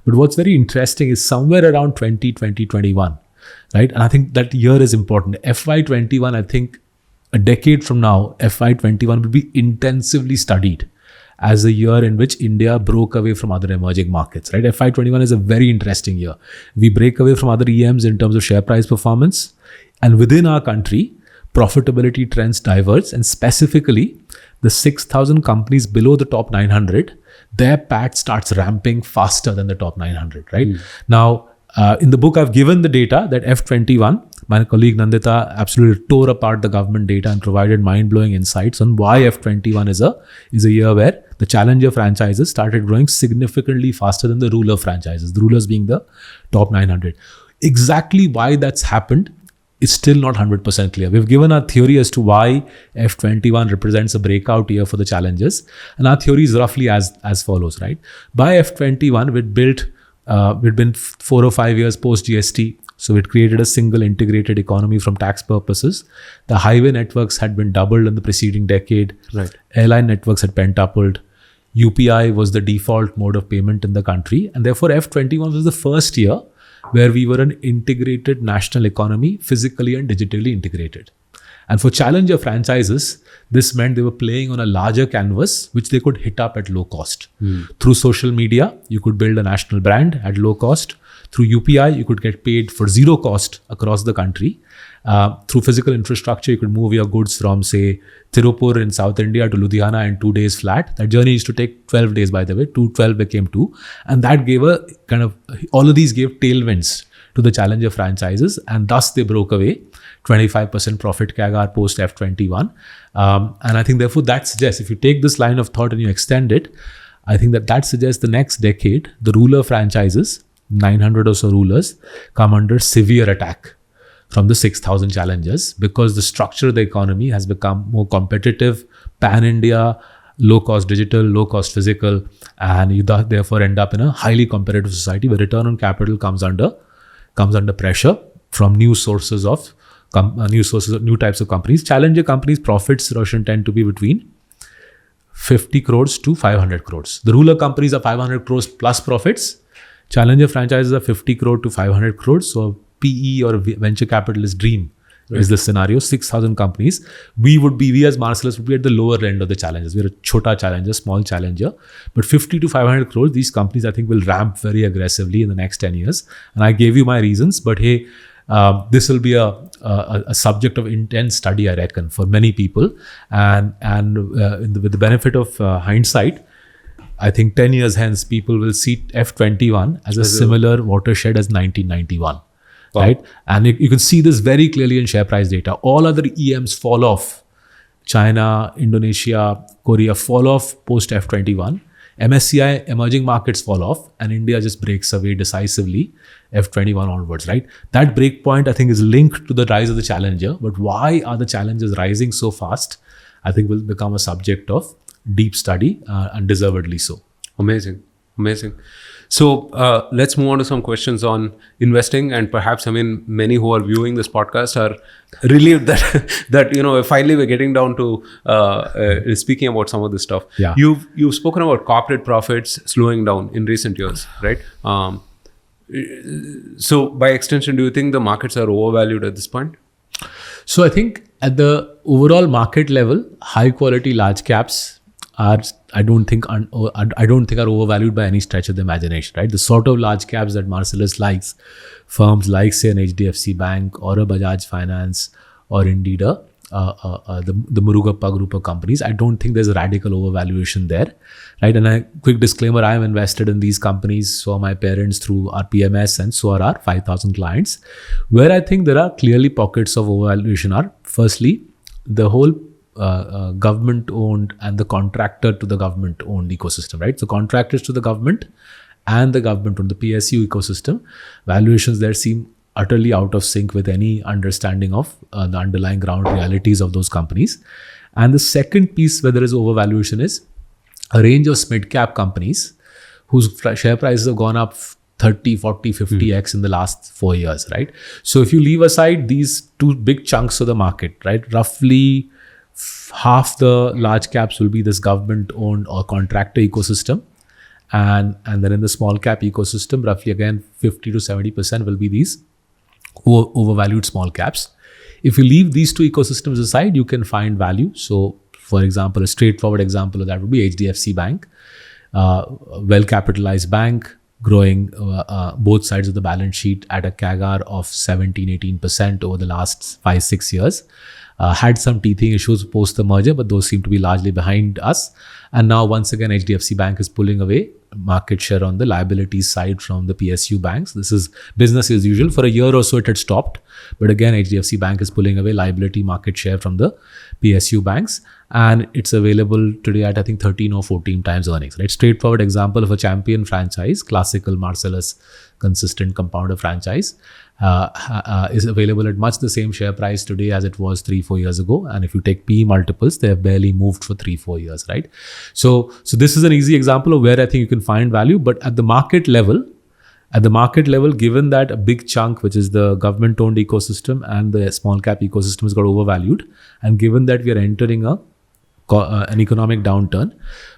Speaker 1: But what's very interesting is somewhere around 2021, right? And I think that year is important. FY21, I think a decade from now, FY21 will be intensively studied as the year in which India broke away from other emerging markets, right? FY21 is a very interesting year. We break away from other EMs in terms of share price performance, and within our country, profitability trends diverge, and specifically the 6,000 companies below the top 900, their PAT starts ramping faster than the top 900, right? Now, in the book, I've given the data that F21, my colleague Nandita absolutely tore apart the government data and provided mind-blowing insights on why F21 is a year where the challenger franchises started growing significantly faster than the ruler franchises, the rulers being the top 900. Exactly why that's happened is still not 100% clear. We've given our theory as to why F21 represents a breakout year for the challengers. And our theory is roughly as follows, right? By F21, we'd been 4 or 5 years post GST. So it created a single integrated economy from tax purposes. The highway networks had been doubled in the preceding decade.
Speaker 3: Right.
Speaker 1: Airline networks had pentupled. UPI was the default mode of payment in the country. And therefore, F21 was the first year where we were an integrated national economy, physically and digitally integrated. And for challenger franchises, this meant they were playing on a larger canvas, which they could hit up at low cost. Through social media, you could build a national brand at low cost. Through UPI, you could get paid for zero cost across the country. Through physical infrastructure, you could move your goods from, say, Tirupur in South India to Ludhiana in 2 days flat. That journey used to take 12 days, by the way. 12 became 2. And that gave all of these gave tailwinds to the challenger franchises. And thus they broke away 25% profit CAGR post F21. And I think therefore that suggests, if you take this line of thought and you extend it, I think that suggests the next decade, the ruler franchises, 900 or so rulers, come under severe attack from the 6,000 challengers, because the structure of the economy has become more competitive, pan-India, low-cost digital, low-cost physical, and you therefore end up in a highly competitive society where return on capital comes under pressure from new types of companies. Challenger companies' profits, Roshan, tend to be between 50 crores to 500 crores. The ruler companies are 500 crores plus profits. Challenger franchises are 50 crore to 500 crores. So PE or venture capitalist dream is the scenario. 6,000 companies. We as Marcellus would be at the lower end of the challenges. We're a chota challenger, small challenger. But 50 to 500 crores, these companies I think will ramp very aggressively in the next 10 years. And I gave you my reasons, but hey, this will be a subject of intense study, I reckon, for many people. And with the benefit of hindsight, I think 10 years hence, people will see F21 as a similar watershed as 1991. Wow. Right? And you can see this very clearly in share price data. All other EMs fall off. China, Indonesia, Korea fall off post F21. MSCI emerging markets fall off, and India just breaks away decisively F21 onwards, right? That break point, I think, is linked to the rise of the challenger. But why are the challengers rising so fast? I think will become a subject of deep study, and deservedly so.
Speaker 3: Amazing. So let's move on to some questions on investing, and perhaps many who are viewing this podcast are relieved that finally we're getting down to speaking about some of this stuff.
Speaker 1: Yeah.
Speaker 3: You've spoken about corporate profits slowing down in recent years, right? So by extension, do you think the markets are overvalued at this point?
Speaker 1: So I think at the overall market level, high quality large caps I don't think are overvalued by any stretch of the imagination, right? The sort of large caps that Marcellus likes, firms like, say, an HDFC Bank or a Bajaj Finance or indeed the Murugappa group of companies, I don't think there's a radical overvaluation there, right? And a quick disclaimer, I am invested in these companies, so are my parents through our PMS, and so are our 5,000 clients. Where I think there are clearly pockets of overvaluation are, firstly, the whole government-owned and the contractor to the government-owned ecosystem, right? So contractors to the government and the government-owned, the PSU ecosystem, valuations there seem utterly out of sync with any understanding of the underlying ground realities of those companies. And the second piece where there is overvaluation is a range of mid-cap companies whose share prices have gone up 30, 40, 50x in the last 4 years, right? So if you leave aside these two big chunks of the market, right, roughly half the large caps will be this government-owned or contractor ecosystem. And then in the small cap ecosystem, roughly again 50 to 70% will be these overvalued small caps. If you leave these two ecosystems aside, you can find value. So for example, a straightforward example of that would be HDFC Bank, well-capitalized bank, growing both sides of the balance sheet at a CAGR of 17-18% over the last 5-6 years. Had some teething issues post the merger, but those seem to be largely behind us. And now once again, HDFC Bank is pulling away market share on the liabilities side from the PSU banks. This is business as usual. For a year or so, it had stopped. But again, HDFC Bank is pulling away liability market share from the PSU banks. And it's available today at, I think, 13 or 14 times earnings, right? Straightforward example of a champion franchise, classical Marcellus, consistent compounder franchise, is available at much the same share price today as it was 3-4 years ago. And if you take PE multiples, they have barely moved for 3-4 years, right? So this is an easy example of where I think you can find value. But at the market level, given that a big chunk, which is the government-owned ecosystem and the small cap ecosystem, has got overvalued, and given that we are entering an economic downturn,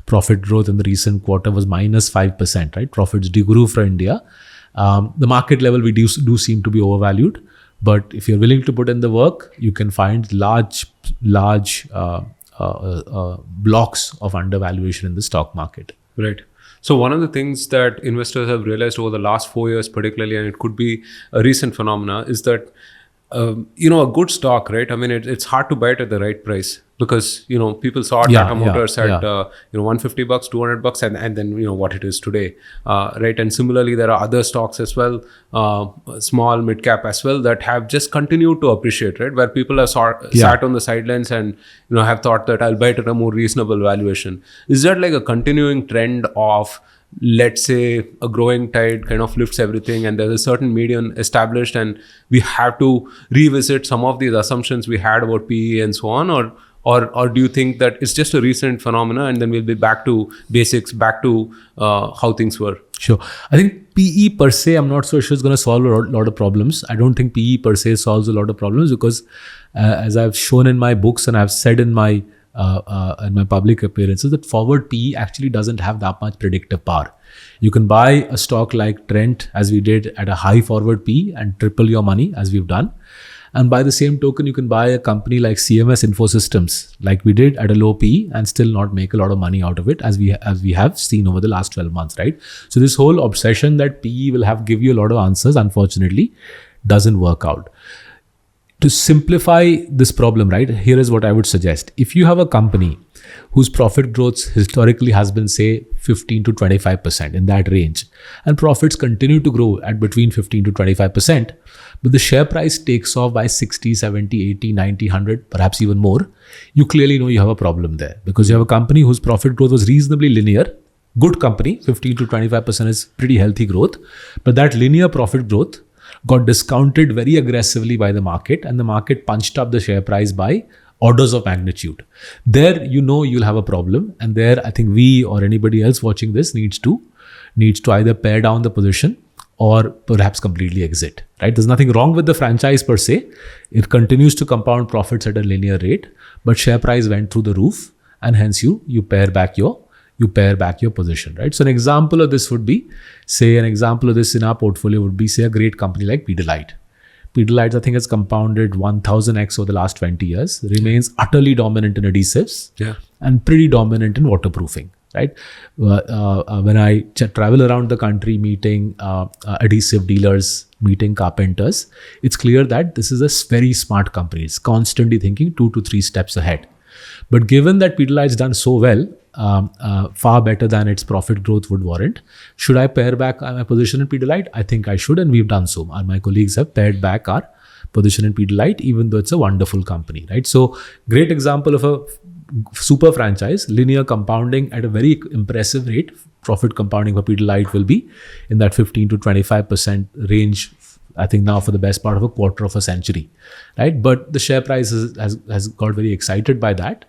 Speaker 1: profit growth in the recent quarter was -5%, right? Profits degrew for India. The market level, we do seem to be overvalued. But if you're willing to put in the work, you can find large blocks of undervaluation in the stock market.
Speaker 3: Right. So one of the things that investors have realized over the last 4 years particularly, and it could be a recent phenomena, is that a good stock, right? I mean, it's hard to buy it at the right price because, people saw Tata Motors at, $150, $200, and then, what it is today, right? And similarly, there are other stocks as well, small, mid cap as well, that have just continued to appreciate, right? Where people have sat on the sidelines and, have thought that I'll buy it at a more reasonable valuation. Is that like a continuing trend of, let's say, a growing tide kind of lifts everything and there's a certain median established and we have to revisit some of these assumptions we had about PE and so on? Or do you think that it's just a recent phenomena and then we'll be back to basics, back to how things were?
Speaker 1: Sure. I think PE per se, I'm not so sure it's going to solve a lot of problems. I don't think PE per se solves a lot of problems because as I've shown in my books and I've said in my public appearances, that forward PE actually doesn't have that much predictive power. You can buy a stock like Trent, as we did, at a high forward PE and triple your money, as we've done. And by the same token, you can buy a company like CMS Infosystems, like we did, at a low PE and still not make a lot of money out of it, as we have seen over the last 12 months, right? So this whole obsession that PE will give you a lot of answers, unfortunately, doesn't work out. To simplify this problem, right, here is what I would suggest. If you have a company whose profit growth historically has been, say, 15 to 25%, in that range, and profits continue to grow at between 15 to 25%, but the share price takes off by 60, 70, 80, 90, 100, perhaps even more, you clearly know you have a problem there because you have a company whose profit growth was reasonably linear. Good company, 15 to 25% is pretty healthy growth, but that linear profit growth got discounted very aggressively by the market, and the market punched up the share price by orders of magnitude. There, you'll have a problem, and there, I think we or anybody else watching this needs to either pare down the position or perhaps completely exit, right? There's nothing wrong with the franchise per se. It continues to compound profits at a linear rate, but share price went through the roof, and hence you pare back your position, right? So an example of this would be, an example of this in our portfolio would be, say, a great company like Pidilite. Pidilite, I think, has compounded 1000x over the last 20 years, remains utterly dominant in adhesives and pretty dominant in waterproofing, right? When I travel around the country meeting adhesive dealers, meeting carpenters, it's clear that this is a very smart company. It's constantly thinking 2 to 3 steps ahead. But given that Pidilite's done so well, far better than its profit growth would warrant, should I pare back my position in Pidilite? I think I should, and we've done so. My colleagues have pared back our position in Pidilite, even though it's a wonderful company, right? So, great example of a super franchise, linear compounding at a very impressive rate. Profit compounding for Pidilite will be in that 15 to 25% range I think now for the best part of a quarter of a century, right? But the share price has got very excited by that.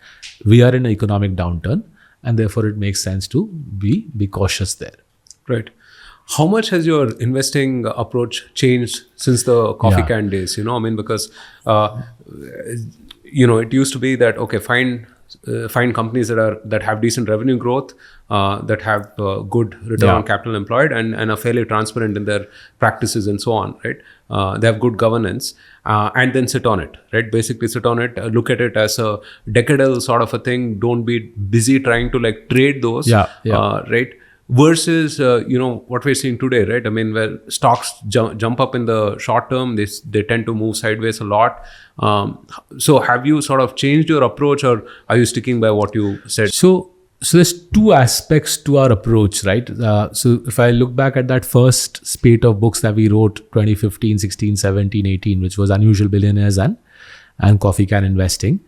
Speaker 1: We are in an economic downturn, and therefore it makes sense to be cautious there.
Speaker 3: Right. How much has your investing approach changed since the coffee can days? I mean, because it used to be that find companies that have decent revenue growth, that have good return on capital employed, and are fairly transparent in their practices and so on, right? They have good governance, and then sit on it, right? Basically sit on it, look at it as a decadal sort of a thing. Don't be busy trying to like trade those, right? Versus what we're seeing today, right? I mean, where stocks jump up in the short term, they tend to move sideways a lot. So have you sort of changed your approach, or are you sticking by what you said?
Speaker 1: So there's two aspects to our approach, right? So if I look back at that first spate of books that we wrote 2015, 16, 17, 18, which was Unusual Billionaires and Coffee Can Investing,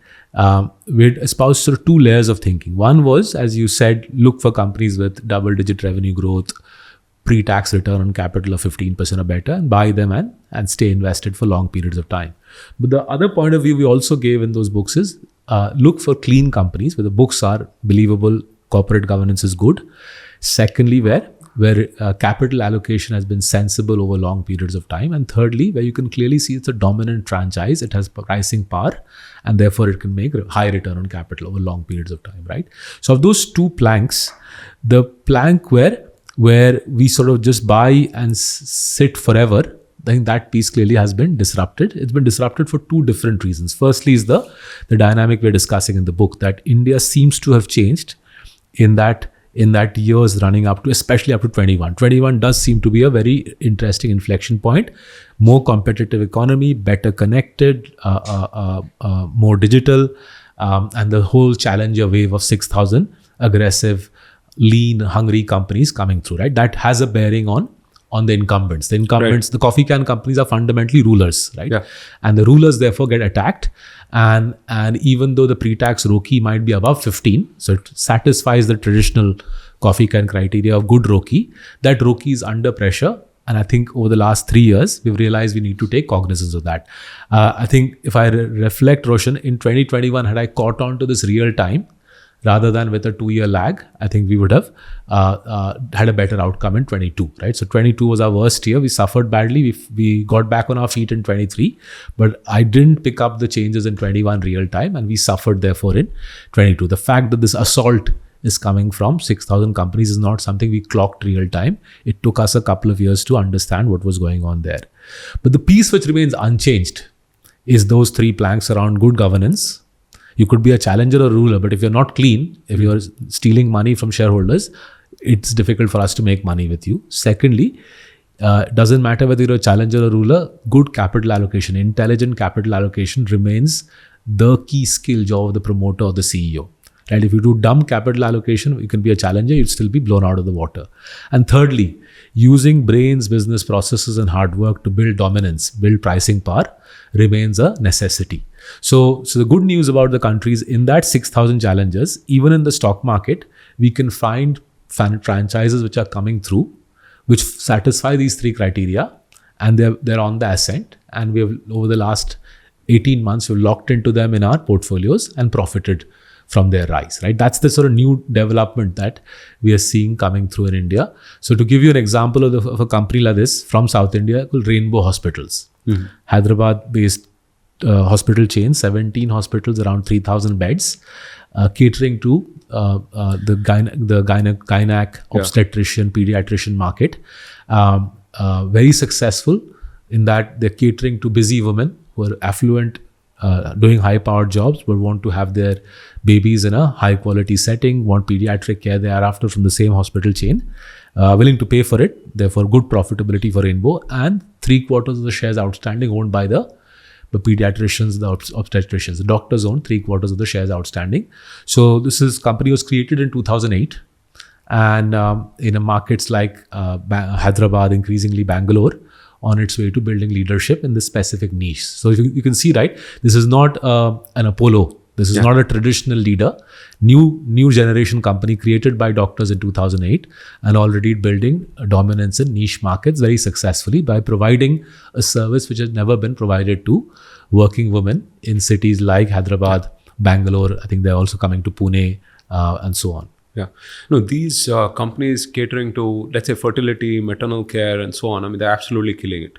Speaker 1: we'd espoused sort of two layers of thinking. One was, as you said, look for companies with double-digit revenue growth, pre-tax return on capital of 15% or better, and buy them and stay invested for long periods of time. But the other point of view we also gave in those books is look for clean companies where the books are believable, corporate governance is good. Secondly, where capital allocation has been sensible over long periods of time. And thirdly, where you can clearly see it's a dominant franchise, it has pricing power, and therefore it can make high return on capital over long periods of time, right? So of those two planks, the plank where we sort of just buy and sit forever, I think that piece clearly has been disrupted. It's been disrupted for two different reasons. Firstly is the dynamic we're discussing in the book, that India seems to have changed in that years running up to, especially up to 21. 21 does seem to be a very interesting inflection point. More competitive economy, better connected, more digital, and the whole challenger wave of 6,000 aggressive, lean, hungry companies coming through, right? That has a bearing on the incumbents. The incumbents, the coffee can companies are fundamentally rulers, right? Yeah. And the rulers therefore get attacked. And even though the pre-tax ROCE might be above 15, so it satisfies the traditional coffee can criteria of good ROCE, that ROCE is under pressure. And I think over the last 3 years, we've realized we need to take cognizance of that. I think if I reflect, Roshan, in 2021, had I caught on to this real time, rather than with a 2-year lag, I think we would have had a better outcome in 22, right? So 22 was our worst year. We suffered badly. We got back on our feet in 23, but I didn't pick up the changes in 21 real time, and we suffered therefore in 22. The fact that this assault is coming from 6,000 companies is not something we clocked real time. It took us a couple of years to understand what was going on there. But the piece which remains unchanged is those three planks around good governance. You could be a challenger or ruler, but if you're not clean, if you're stealing money from shareholders, it's difficult for us to make money with you. Secondly, doesn't matter whether you're a challenger or ruler, good capital allocation, intelligent capital allocation remains the key skill job of the promoter or the CEO. Right? If you do dumb capital allocation, you can be a challenger, you'd still be blown out of the water. And thirdly, using brains, business processes, and hard work to build dominance, build pricing power remains a necessity. So the good news about the country is in that 6,000 challengers, even in the stock market, we can find franchises which are coming through, which satisfy these three criteria, and they're on the ascent. And we have, over the last 18 months, we've locked into them in our portfolios and profited from their rise, right? That's the sort of new development that we are seeing coming through in India. So to give you an example of a company like this from South India called Rainbow Hospitals, Hyderabad-based hospital chain, 17 hospitals, around 3,000 beds, catering to the gynac, obstetrician, pediatrician market. Very successful in that they're catering to busy women who are affluent, doing high-powered jobs, but want to have their babies in a high-quality setting, want pediatric care thereafter from the same hospital chain, willing to pay for it, therefore good profitability for Rainbow, and 3/4 of the shares outstanding owned by the pediatricians, the obstetricians. The doctors own 3/4 of the shares outstanding. So this company was created in 2008, and in markets like Hyderabad, increasingly Bangalore, on its way to building leadership in this specific niche. So you can see, right, this is not an Apollo This is not a traditional leader. New generation company created by doctors in 2008 and already building a dominance in niche markets very successfully by providing a service which has never been provided to working women in cities like Hyderabad, Bangalore. I think they're also coming to Pune and so on.
Speaker 3: Yeah. No, these companies catering to, let's say, fertility, maternal care, and so on, I mean, they're absolutely killing it.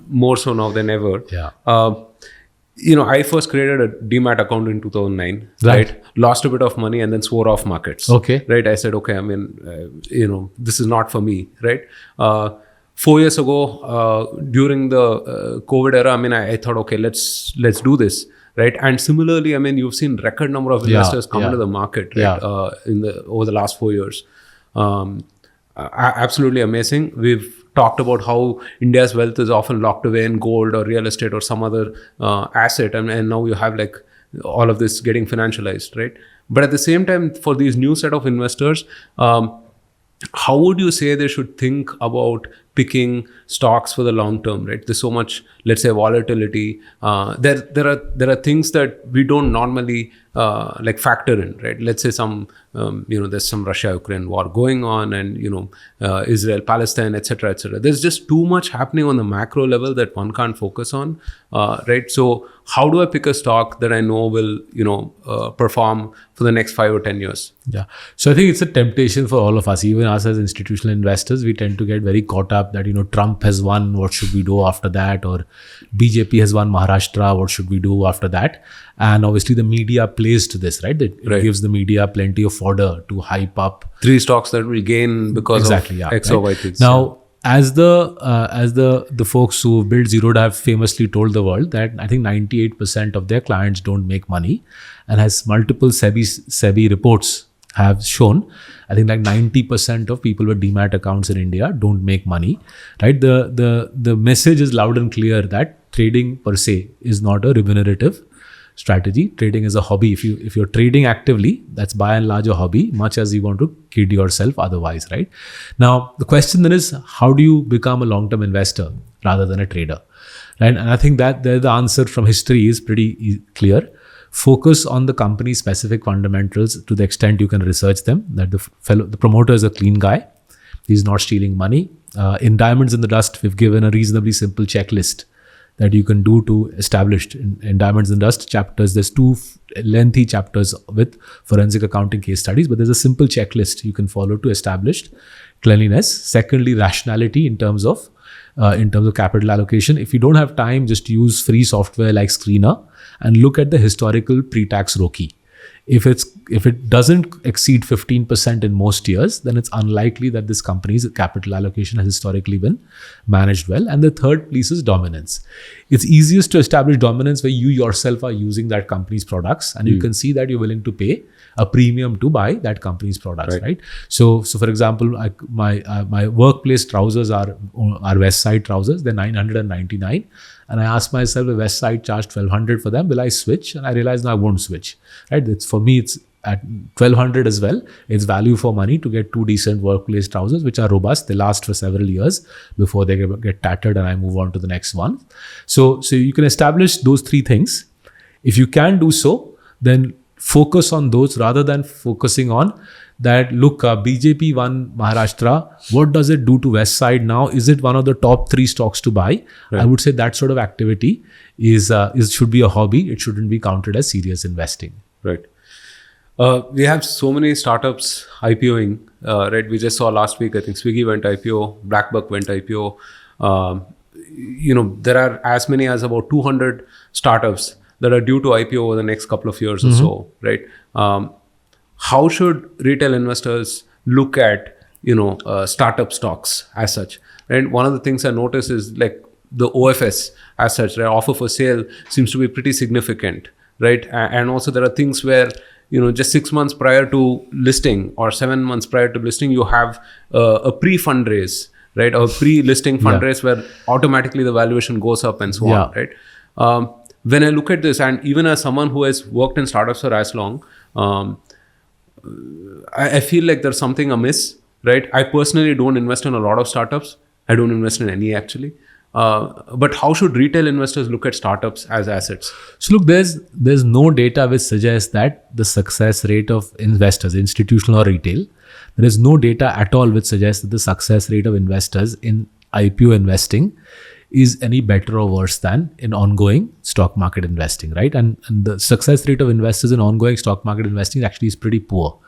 Speaker 3: More so now than ever.
Speaker 1: Yeah.
Speaker 3: I first created a DMAT account in 2009, right? Lost a bit of money and then swore off markets.
Speaker 1: Okay.
Speaker 3: Right? I said, okay, I mean, this is not for me, right? 4 years ago, during the COVID era, I mean, I thought, okay, let's do this. Right, and similarly, I mean, you've seen record number of investors come into the market, right? Over the last 4 years, absolutely amazing. We've talked about how India's wealth is often locked away in gold or real estate or some other asset, and now you have like all of this getting financialized, right? But at the same time, for these new set of investors, how would you say they should think about picking stocks for the long term, right? There's so much, let's say, volatility. There are things that we don't normally like factor in, right? Let's say there's some Russia-Ukraine war going on, and Israel, Palestine, etc., etc. There's just too much happening on the macro level that one can't focus on, right? So how do I pick a stock that I know will perform for the next 5 or 10 years?
Speaker 1: Yeah. So I think it's a temptation for all of us, even us as institutional investors. We tend to get very caught up that Trump has won, what should we do after that? Or BJP has won Maharashtra, what should we do after that? And obviously the media plays to this, right? It gives the media plenty of fodder to hype up
Speaker 3: 3 stocks that will gain because of X or Y things.
Speaker 1: Now, as the folks who built Zerodha have famously told the world that I think 98% of their clients don't make money, and as multiple SEBI reports have shown, I think like 90% of people with DMAT accounts in India don't make money, right? The message is loud and clear that trading per se is not a remunerative strategy. Trading is a hobby. If you're trading actively, that's by and large a hobby, much as you want to kid yourself otherwise, right? Now, the question then is, how do you become a long-term investor rather than a trader, right? And I think that the answer from history is pretty clear. Focus on the company's specific fundamentals to the extent you can research them, that the promoter is a clean guy. He's not stealing money. In Diamonds in the Dust, we've given a reasonably simple checklist that you can do to establish in Diamonds in the Dust chapters. There's 2 lengthy chapters with forensic accounting case studies, but there's a simple checklist you can follow to establish cleanliness. Secondly, rationality in terms of capital allocation. If you don't have time, just use free software like Screener and look at the historical pre-tax ROCE. If it doesn't exceed 15% in most years, then it's unlikely that this company's capital allocation has historically been managed well. And the third piece is dominance. It's easiest to establish dominance where you yourself are using that company's products, and you can see that you're willing to pay a premium to buy that company's products, right? So for example, my workplace trousers are West Side trousers. They're $999. And I asked myself, if West Side charged $1,200 for them, will I switch? And I realized, no, I won't switch. Right? For me, it's at $1,200 as well. It's value for money to get 2 decent workplace trousers, which are robust. They last for several years before they get tattered and I move on to the next one. So you can establish those 3 things. If you can do so, then focus on those rather than focusing on that, look, BJP won Maharashtra. What does it do to West Side now? Is it one of the top 3 stocks to buy? Right. I would say that sort of activity should be a hobby. It shouldn't be counted as serious investing.
Speaker 3: Right. We have so many startups IPOing. Right. We just saw last week, I think Swiggy went IPO, BlackBuck went IPO. There are as many as about 200 startups that are due to IPO over the next couple of years or so, right? How should retail investors look at, startup stocks as such? And one of the things I notice is like the OFS as such, right? Offer for sale seems to be pretty significant, right? And also there are things where, just 6 months prior to listing or 7 months prior to listing, you have a pre-fundraise, right? Or pre-listing fundraise where automatically the valuation goes up and so on, right? When I look at this, and even as someone who has worked in startups for as long, I feel like there's something amiss, right? I personally don't invest in a lot of startups. I don't invest in any actually. But how should retail investors look at startups as assets?
Speaker 1: So look, there's no data which suggests that the success rate of investors, institutional or retail, there is no data at all which suggests that the success rate of investors in IPO investing is any better or worse than in ongoing stock market investing, right? And the success rate of investors in ongoing stock market investing actually is pretty poor.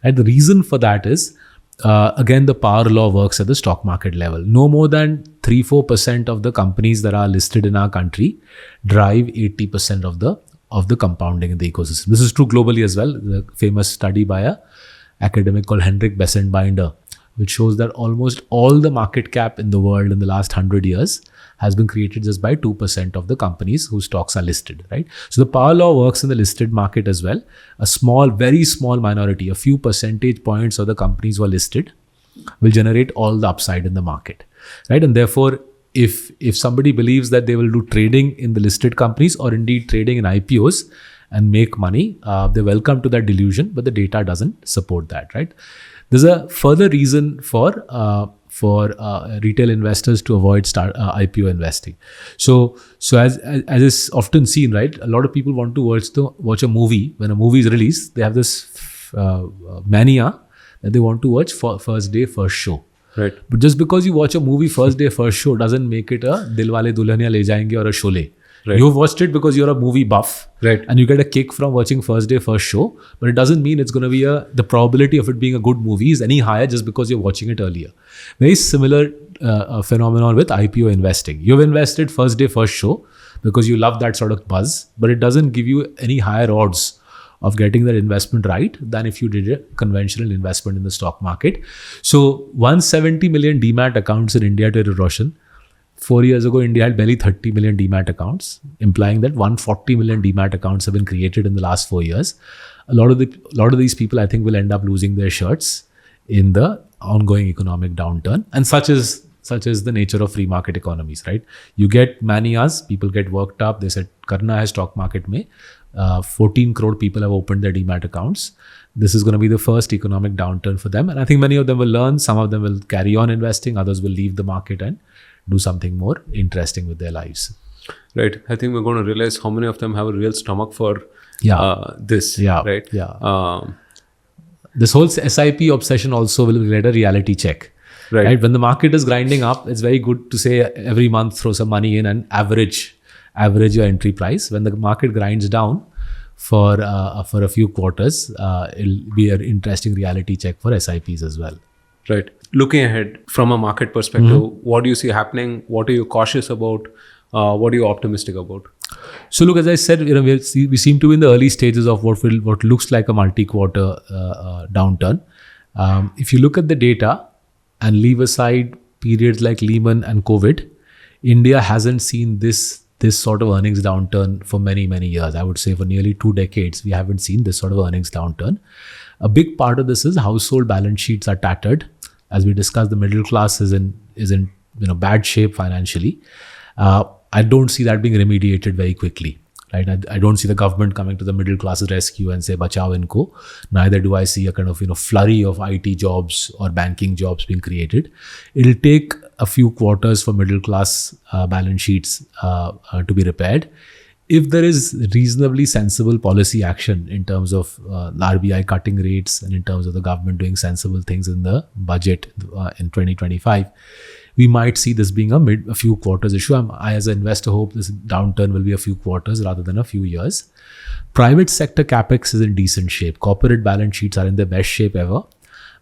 Speaker 1: And the reason for that is, again, the power law works at the stock market level. No more than 3-4% of the companies that are listed in our country drive 80% of the compounding in the ecosystem. This is true globally as well. The famous study by a academic called Henrik Bessenbinder, which shows that almost all the market cap in the world in the last 100 years has been created just by 2% of the companies whose stocks are listed, right? So the power law works in the listed market as well. A small, very small minority, a few percentage points of the companies who are listed will generate all the upside in the market, right? And therefore, if somebody believes that they will do trading in the listed companies or indeed trading in IPOs and make money, they're welcome to that delusion, but the data doesn't support that, right? There's a further reason for retail investors to avoid IPO investing. So as is often seen, right, a lot of people want to watch a movie. When a movie is released, they have this mania that they want to watch first day, first show.
Speaker 3: Right.
Speaker 1: But just because you watch a movie first day, first show doesn't make it a Dilwale Dulhaniya Le Jayenge or a Sholay.
Speaker 3: Right.
Speaker 1: You've watched it because you're a movie buff,
Speaker 3: right?
Speaker 1: And you get a kick from watching first day, first show. But it doesn't mean it's going to be the probability of it being a good movie is any higher just because you're watching it earlier. Very similar phenomenon with IPO investing. You've invested first day, first show because you love that sort of buzz, but it doesn't give you any higher odds of getting that investment right than if you did a conventional investment in the stock market. So 170 million DMAT accounts in India to Roshan. 4 years ago, India had barely 30 million DMAT accounts, implying that 140 million DMAT accounts have been created in the last 4 years. A lot of these people, I think, will end up losing their shirts in the ongoing economic downturn. And such is the nature of free market economies, right? You get manias, people get worked up. They said, "Karna hai stock market mein." 14 crore people have opened their DMAT accounts. This is going to be the first economic downturn for them. And I think many of them will learn. Some of them will carry on investing. Others will leave the market and do something more interesting with their lives.
Speaker 3: Right. I think we're going to realize how many of them have a real stomach for this.
Speaker 1: Yeah.
Speaker 3: Right.
Speaker 1: Yeah. This whole SIP obsession also will get a reality check. Right. When the market is grinding up, it's very good to say every month throw some money in and average your entry price. When the market grinds down for a few quarters, it'll be an interesting reality check for SIPs as well.
Speaker 3: Right. Looking ahead from a market perspective, what do you see happening? What are you cautious about? What are you optimistic about? So
Speaker 1: look, as I said, we seem to be in the early stages of what looks like a multi-quarter downturn. If you look at the data and leave aside periods like Lehman and COVID, India hasn't seen this sort of earnings downturn for many, many years. I would say for nearly 2 decades, we haven't seen this sort of earnings downturn. A big part of this is household balance sheets are tattered. As we discussed, the middle class is in bad shape financially. I don't see that being remediated very quickly, right? I don't see the government coming to the middle class's rescue and say, "Bachao inko." Neither do I see a kind of flurry of IT jobs or banking jobs being created. It'll take a few quarters for middle class balance sheets to be repaired. If there is reasonably sensible policy action in terms of the RBI cutting rates and in terms of the government doing sensible things in the budget in 2025, we might see this being a few quarters issue. I, as an investor, hope this downturn will be a few quarters rather than a few years. Private sector capex is in decent shape. Corporate balance sheets are in their best shape ever.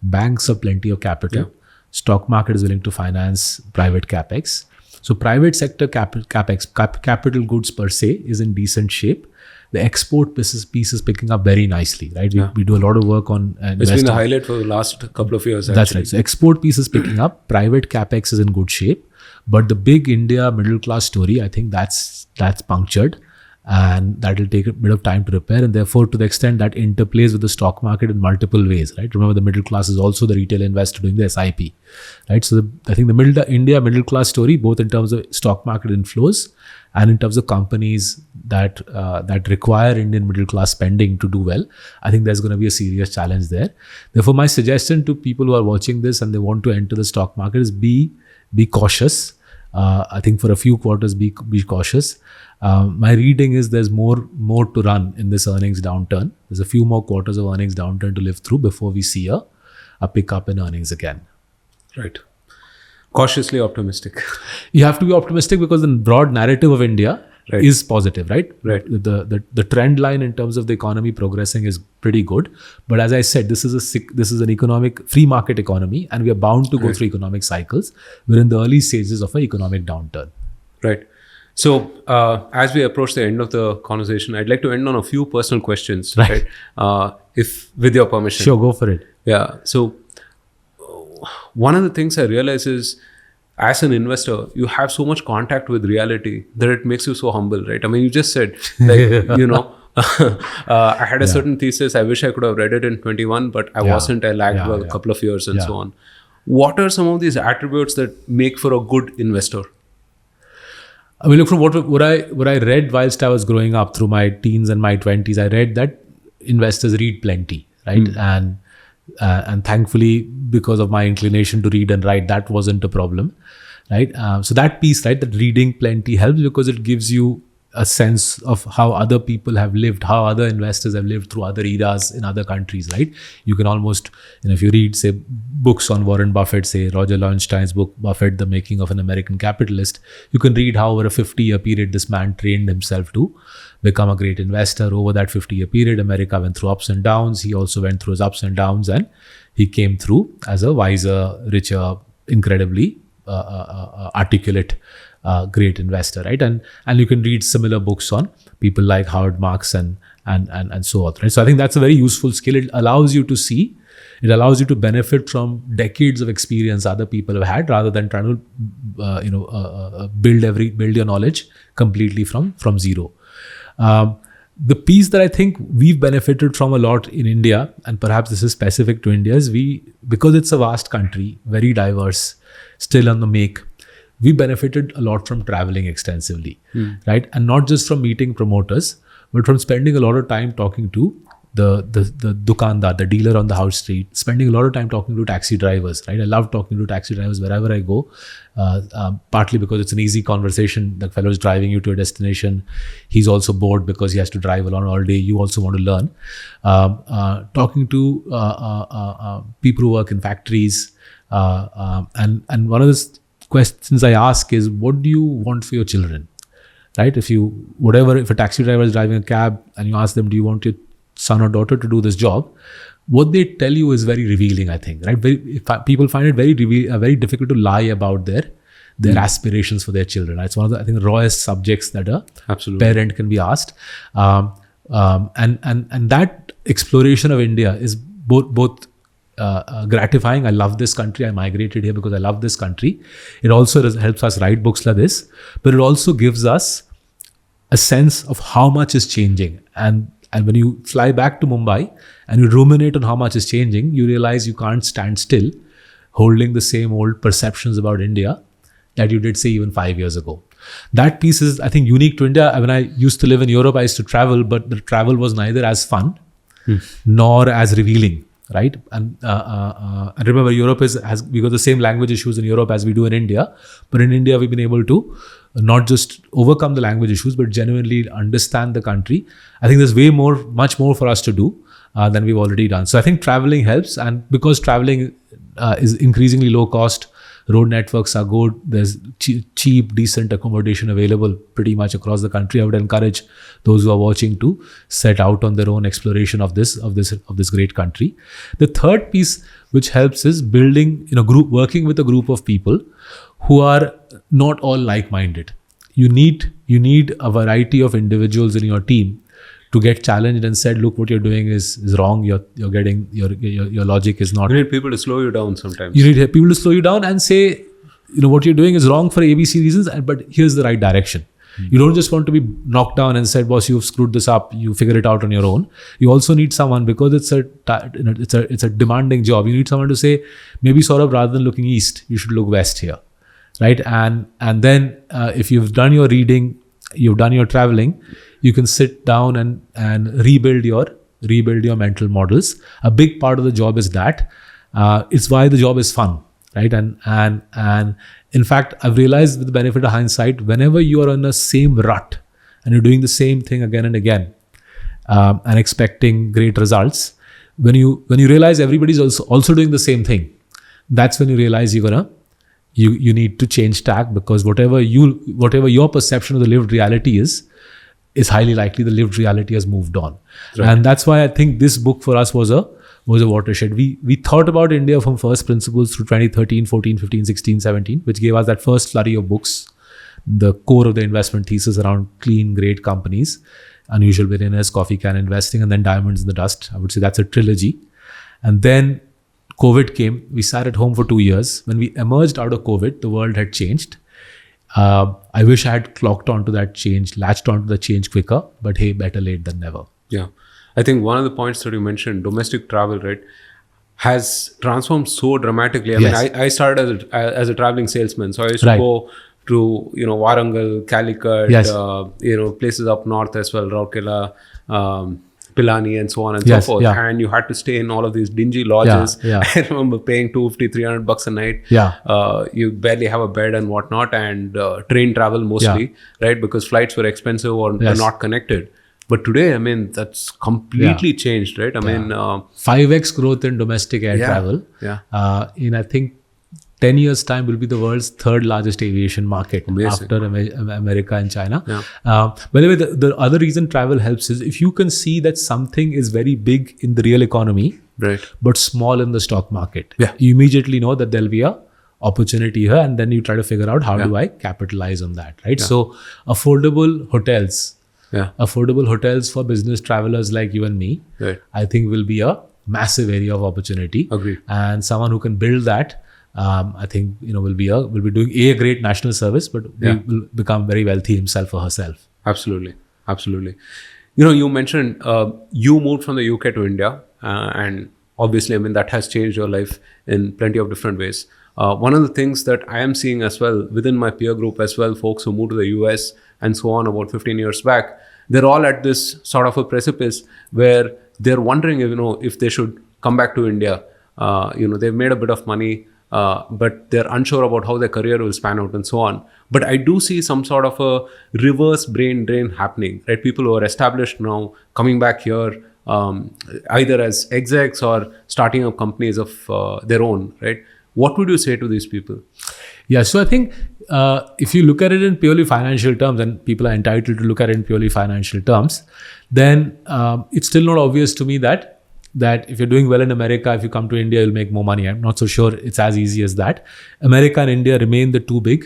Speaker 1: Banks have plenty of capital. Yeah. Stock market is willing to finance private capex. So private sector capital goods per se is in decent shape. The export piece is picking up very nicely, right? We do a lot of work on
Speaker 3: it's been the highlight for the last couple of years.
Speaker 1: That's right. So export piece is picking up. Private capex is in good shape. But the big India middle class story, I think that's punctured. And that will take a bit of time to repair. And therefore, to the extent that interplays with the stock market in multiple ways, right? Remember, the middle class is also the retail investor doing the SIP, right? So I think the India middle class story, both in terms of stock market inflows and in terms of companies that require Indian middle class spending to do well, I think there's going to be a serious challenge there. Therefore, my suggestion to people who are watching this and they want to enter the stock market is be cautious. I think for a few quarters, be cautious. My reading is there's more to run in this earnings downturn. There's a few more quarters of earnings downturn to live through before we see a pickup in earnings again.
Speaker 3: Right. Cautiously optimistic.
Speaker 1: You have to be optimistic because the broad narrative of India is positive, right?
Speaker 3: Right.
Speaker 1: The trend line in terms of the economy progressing is pretty good. But as I said, this is an economic free market economy, and we are bound to go through economic cycles. We're in the early stages of an economic downturn.
Speaker 3: Right. So as we approach the end of the conversation, I'd like to end on a few personal questions, right? If with your permission.
Speaker 1: Sure, go for it.
Speaker 3: Yeah. So one of the things I realize is, as an investor, you have so much contact with reality that it makes you so humble, right? I mean, you just said, like, I had a certain thesis. I wish I could have read it in 21, but I wasn't. I lagged by a couple of years and so on. What are some of these attributes that make for a good investor?
Speaker 1: I mean, look, from what I read whilst I was growing up through my teens and my 20s, I read that investors read plenty, right? And thankfully, because of my inclination to read and write, that wasn't a problem, right? So that piece, right, that reading plenty helps because it gives you a sense of how other people have lived, how other investors have lived through other eras in other countries, right? You can almost, if you read, say, books on Warren Buffett, say Roger Lowenstein's book, Buffett, The Making of an American Capitalist, you can read how over a 50-year period, this man trained himself to become a great investor. Over that 50-year period, America went through ups and downs. He also went through his ups and downs, and he came through as a wiser, richer, incredibly articulate, great investor, right? And you can read similar books on people like Howard Marks and so on, right? So I think that's a very useful skill. It allows you to see, it allows you to benefit from decades of experience other people have had, rather than trying to build your knowledge completely from zero. The piece that I think we've benefited from a lot in India, and perhaps this is specific to India, is because it's a vast country, very diverse, still on the make, we benefited a lot from traveling extensively, right? And not just from meeting promoters, but from spending a lot of time talking to the dukandar, the dealer on the house street, spending a lot of time talking to taxi drivers, right? I love talking to taxi drivers wherever I go, partly because it's an easy conversation. The fellow is driving you to a destination. He's also bored because he has to drive along all day. You also want to learn. Talking to people who work in factories. And one of the questions I ask is, what do you want for your children, right? If a taxi driver is driving a cab and you ask them, do you want your son or daughter to do this job? What they tell you is very revealing, I think, right? People find it very difficult to lie about their aspirations for their children. It's one of the, I think, rawest subjects that a parent can be asked. And that exploration of India is both gratifying. I love this country. I migrated here because I love this country. It also helps us write books like this, but it also gives us a sense of how much is changing. And when you fly back to Mumbai and you ruminate on how much is changing, you realize you can't stand still holding the same old perceptions about India that you did, say, even 5 years ago. That piece is, I think, unique to India. When I used to live in Europe, I used to travel, but the travel was neither as fun nor as revealing, right? And remember, Europe we got the same language issues in Europe as we do in India, but in India, we've been able to not just overcome the language issues, but genuinely understand the country. I think there's much more for us to do than we've already done. So I think traveling helps, and because traveling is increasingly low cost, road networks are good, there's cheap, decent accommodation available pretty much across the country. I would encourage those who are watching to set out on their own exploration of this great country. The third piece which helps is working with a group of people who are not all like-minded. You need a variety of individuals in your team to get challenged and said, look, what you're doing is wrong. You're getting your logic is not.
Speaker 3: You need people to slow you down sometimes.
Speaker 1: You need people to slow you down and say, what you're doing is wrong for ABC reasons, but here's the right direction. You don't just want to be knocked down and said, boss, you've screwed this up. You figure it out on your own. You also need someone, because it's a demanding job. You need someone to say, maybe Saurabh, rather than looking east, you should look west here, right? And then if you've done your reading, you've done your traveling, you can sit down and rebuild your mental models. A big part of the job is that. It's why the job is fun. right? And in fact, I've realized with the benefit of hindsight, whenever you are in the same rut and you're doing the same thing again and again, and expecting great results, when you realize everybody's also doing the same thing, that's when you realize you need to change tack, because whatever your perception of the lived reality is highly likely the lived reality has moved on. Right. And that's why I think this book for us was a watershed. We thought about India from first principles through 2013, 14, 15, 16, 17, which gave us that first flurry of books, the core of the investment thesis around clean, great companies, Unusual Billionaires, Coffee Can Investing, and then Diamonds in the Dust. I would say that's a trilogy. And then COVID came. We sat at home for 2 years. When we emerged out of COVID, the world had changed. I wish I had clocked onto that change, latched onto the change quicker, but hey, better late than never.
Speaker 3: Yeah. I think one of the points that you mentioned, domestic travel, right, has transformed so dramatically. I mean, I started as a traveling salesman. So I used to go to, Warangal, Calicut, places up north as well, Rourkela, Pilani, and so on and so forth. Yeah. And you had to stay in all of these dingy lodges. Yeah. I remember paying $250, $300 a night. Yeah. You barely have a bed and whatnot, and train travel mostly, right? Because flights were expensive or not connected. But today, I mean, that's completely changed, right? I mean,
Speaker 1: 5x growth in domestic air travel. Yeah. In I think 10 years' time will be the world's third largest aviation market. Amazing. After America and China. Yeah. By the way, the other reason travel helps is if you can see that something is very big in the real economy, right, but small in the stock market, you immediately know that there'll be a opportunity here, and then you try to figure out how do I capitalize on that, right? So affordable hotels for business travelers like you and me, right, I think will be a massive area of opportunity.
Speaker 3: Agreed.
Speaker 1: And someone who can build that, I think will be doing a great national service, but will become very wealthy himself or herself.
Speaker 3: Absolutely. You mentioned you moved from the UK to India, and obviously, I mean, that has changed your life in plenty of different ways. One of the things that I am seeing as well within my peer group as well, folks who moved to the US and so on about 15 years back, they're all at this sort of a precipice where they're wondering if they should come back to India. They've made a bit of money, but they're unsure about how their career will span out and so on. But I do see some sort of a reverse brain drain happening, right? People who are established now coming back here, either as execs or starting up companies of their own, right? What would you say to these people?
Speaker 1: Yeah, so I think if you look at it in purely financial terms, and people are entitled to look at it in purely financial terms, then it's still not obvious to me that if you're doing well in America, if you come to India, you'll make more money. I'm not so sure it's as easy as that. America and India remain the two big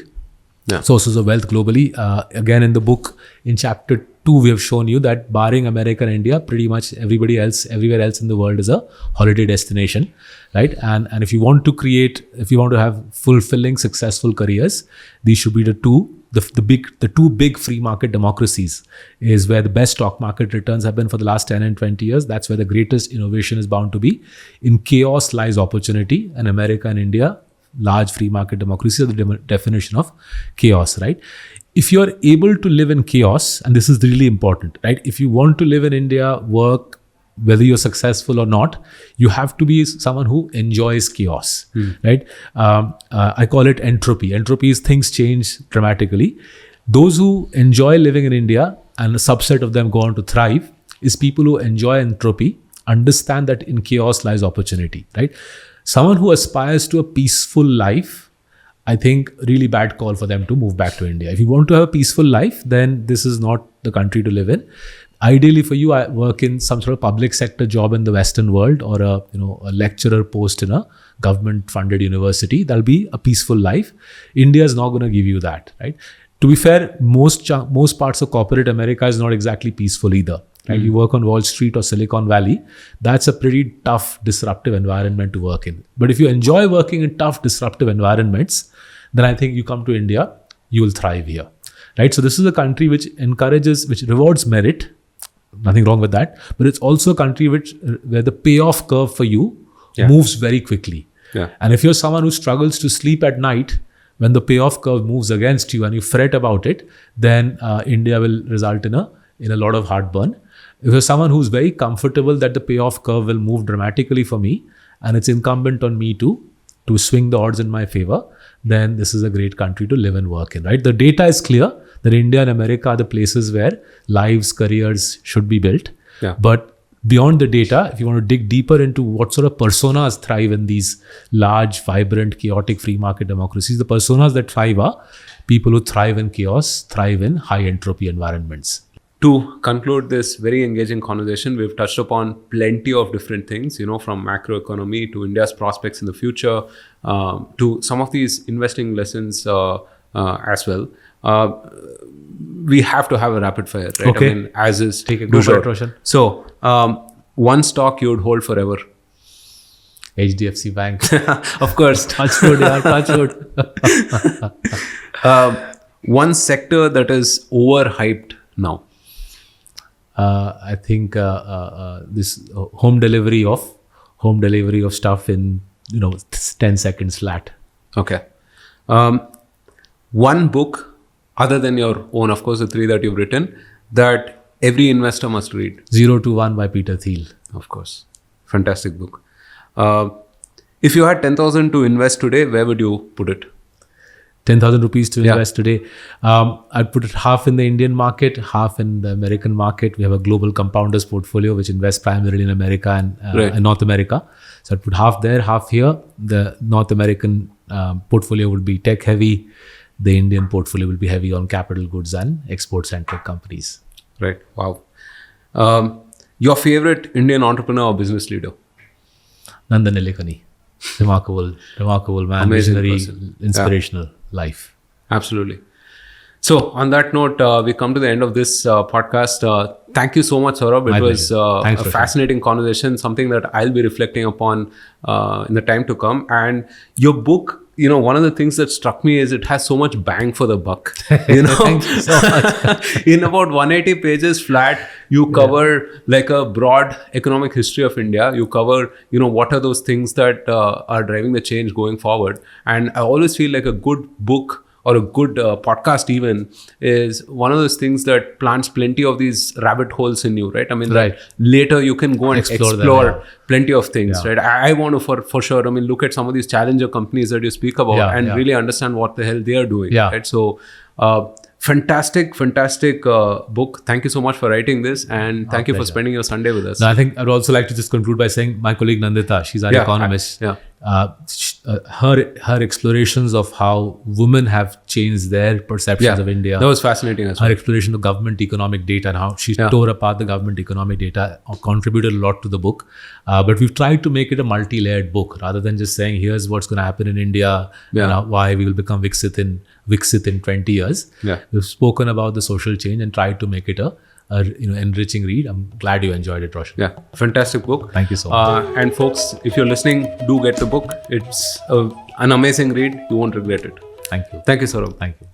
Speaker 1: sources of wealth globally. Again, in the book, in chapter 2, we have shown you that barring America and India, pretty much everywhere else in the world is a holiday destination, right? And if you want to have fulfilling, successful careers, these should be the two big free market democracies is where the best stock market returns have been for the last 10 and 20 years. That's where the greatest innovation is bound to be. In chaos lies opportunity, and America and India, large free market democracies, are the definition of chaos, right? If you're able to live in chaos, and this is really important, right? If you want to live in India, work, whether you're successful or not, you have to be someone who enjoys chaos, right? I call it entropy. Entropy is things change dramatically. Those who enjoy living in India, and a subset of them go on to thrive, is people who enjoy entropy, understand that in chaos lies opportunity, right? Someone who aspires to a peaceful life, I think really bad call for them to move back to India. If you want to have a peaceful life, then this is not the country to live in. Ideally for you, I work in some sort of public sector job in the Western world, or a lecturer post in a government funded university. That'll be a peaceful life. India is not going to give you that, right? To be fair, most parts of corporate America is not exactly peaceful either. Right? You work on Wall Street or Silicon Valley, that's a pretty tough, disruptive environment to work in. But if you enjoy working in tough, disruptive environments, then I think you come to India, you will thrive here. Right? So this is a country which rewards merit. Nothing wrong with that. But it's also a country where the payoff curve for you moves very quickly. Yeah. And if you're someone who struggles to sleep at night, when the payoff curve moves against you and you fret about it, then India will result in a lot of heartburn. If you're someone who's very comfortable that the payoff curve will move dramatically for me, and it's incumbent on me to to swing the odds in my favor, then this is a great country to live and work in, right? The data is clear that India and America are the places where lives, careers should be built.
Speaker 3: Yeah.
Speaker 1: But beyond the data, if you want to dig deeper into what sort of personas thrive in these large, vibrant, chaotic free market democracies, the personas that thrive are people who thrive in chaos, thrive in high entropy environments.
Speaker 3: To conclude this very engaging conversation, we've touched upon plenty of different things, from macroeconomy to India's prospects in the future, to some of these investing lessons as well. We have to have a rapid fire, right?
Speaker 1: Okay.
Speaker 3: I mean, as is.
Speaker 1: Take a go for it, Roshan.
Speaker 3: So, one stock you would hold forever.
Speaker 1: HDFC Bank.
Speaker 3: Of course.
Speaker 1: Touch wood, yeah, touch wood.
Speaker 3: One sector that is overhyped now.
Speaker 1: I think this home delivery of stuff in 10 seconds flat.
Speaker 3: Okay. One book other than your own, of course, the 3 that you've written, that every investor must read.
Speaker 1: 0 to 1 by Peter Thiel.
Speaker 3: Of course. Fantastic book. If you had 10,000 to invest today, where would you put it?
Speaker 1: 10,000 rupees to invest today. I'd put it half in the Indian market, half in the American market. We have a global compounders portfolio which invests primarily in America and North America. So I'd put half there, half here. The North American portfolio would be tech heavy. The Indian portfolio will be heavy on capital goods and export-centric companies.
Speaker 3: Right. Wow. Your favorite Indian entrepreneur or business leader?
Speaker 1: Nandan Nilekani. Remarkable man.
Speaker 3: Amazing
Speaker 1: visionary,
Speaker 3: person.
Speaker 1: inspirational life.
Speaker 3: Absolutely. So on that note, we come to the end of this podcast. Thank you so much, Saurabh. It was a fascinating conversation, something that I'll be reflecting upon in the time to come. And your book, one of the things that struck me is it has so much bang for the buck.
Speaker 1: Thank you so much.
Speaker 3: In about 180 pages flat, you cover like a broad economic history of India. You cover, what are those things that are driving the change going forward. And I always feel like a good book or a good podcast even is one of those things that plants plenty of these rabbit holes in you, right? I mean,
Speaker 1: right.
Speaker 3: Later you can go and explore
Speaker 1: them,
Speaker 3: plenty of things, right? I want to, for sure, look at some of these challenger companies that you speak about and really understand what the hell they are doing, right? So, fantastic book. Thank you so much for writing this, and thank you for spending your Sunday with us.
Speaker 1: Now, I think I'd also like to just conclude by saying my colleague Nandita, she's our economist. Her explorations of how women have changed their perceptions of India.
Speaker 3: That was fascinating as well.
Speaker 1: Her exploration of government economic data and how she tore apart the government economic data contributed a lot to the book. But we've tried to make it a multi-layered book rather than just saying, here's what's going to happen in India and why we will become Viksit in 20 years. We've spoken about the social change and tried to make it a enriching read. I'm glad you enjoyed it, Roshan.
Speaker 3: Yeah, fantastic book.
Speaker 1: Thank you so much.
Speaker 3: And folks, if you're listening, do get the book. It's an amazing read. You won't regret it.
Speaker 1: Thank you.
Speaker 3: Thank you, Saurabh.
Speaker 1: Thank you.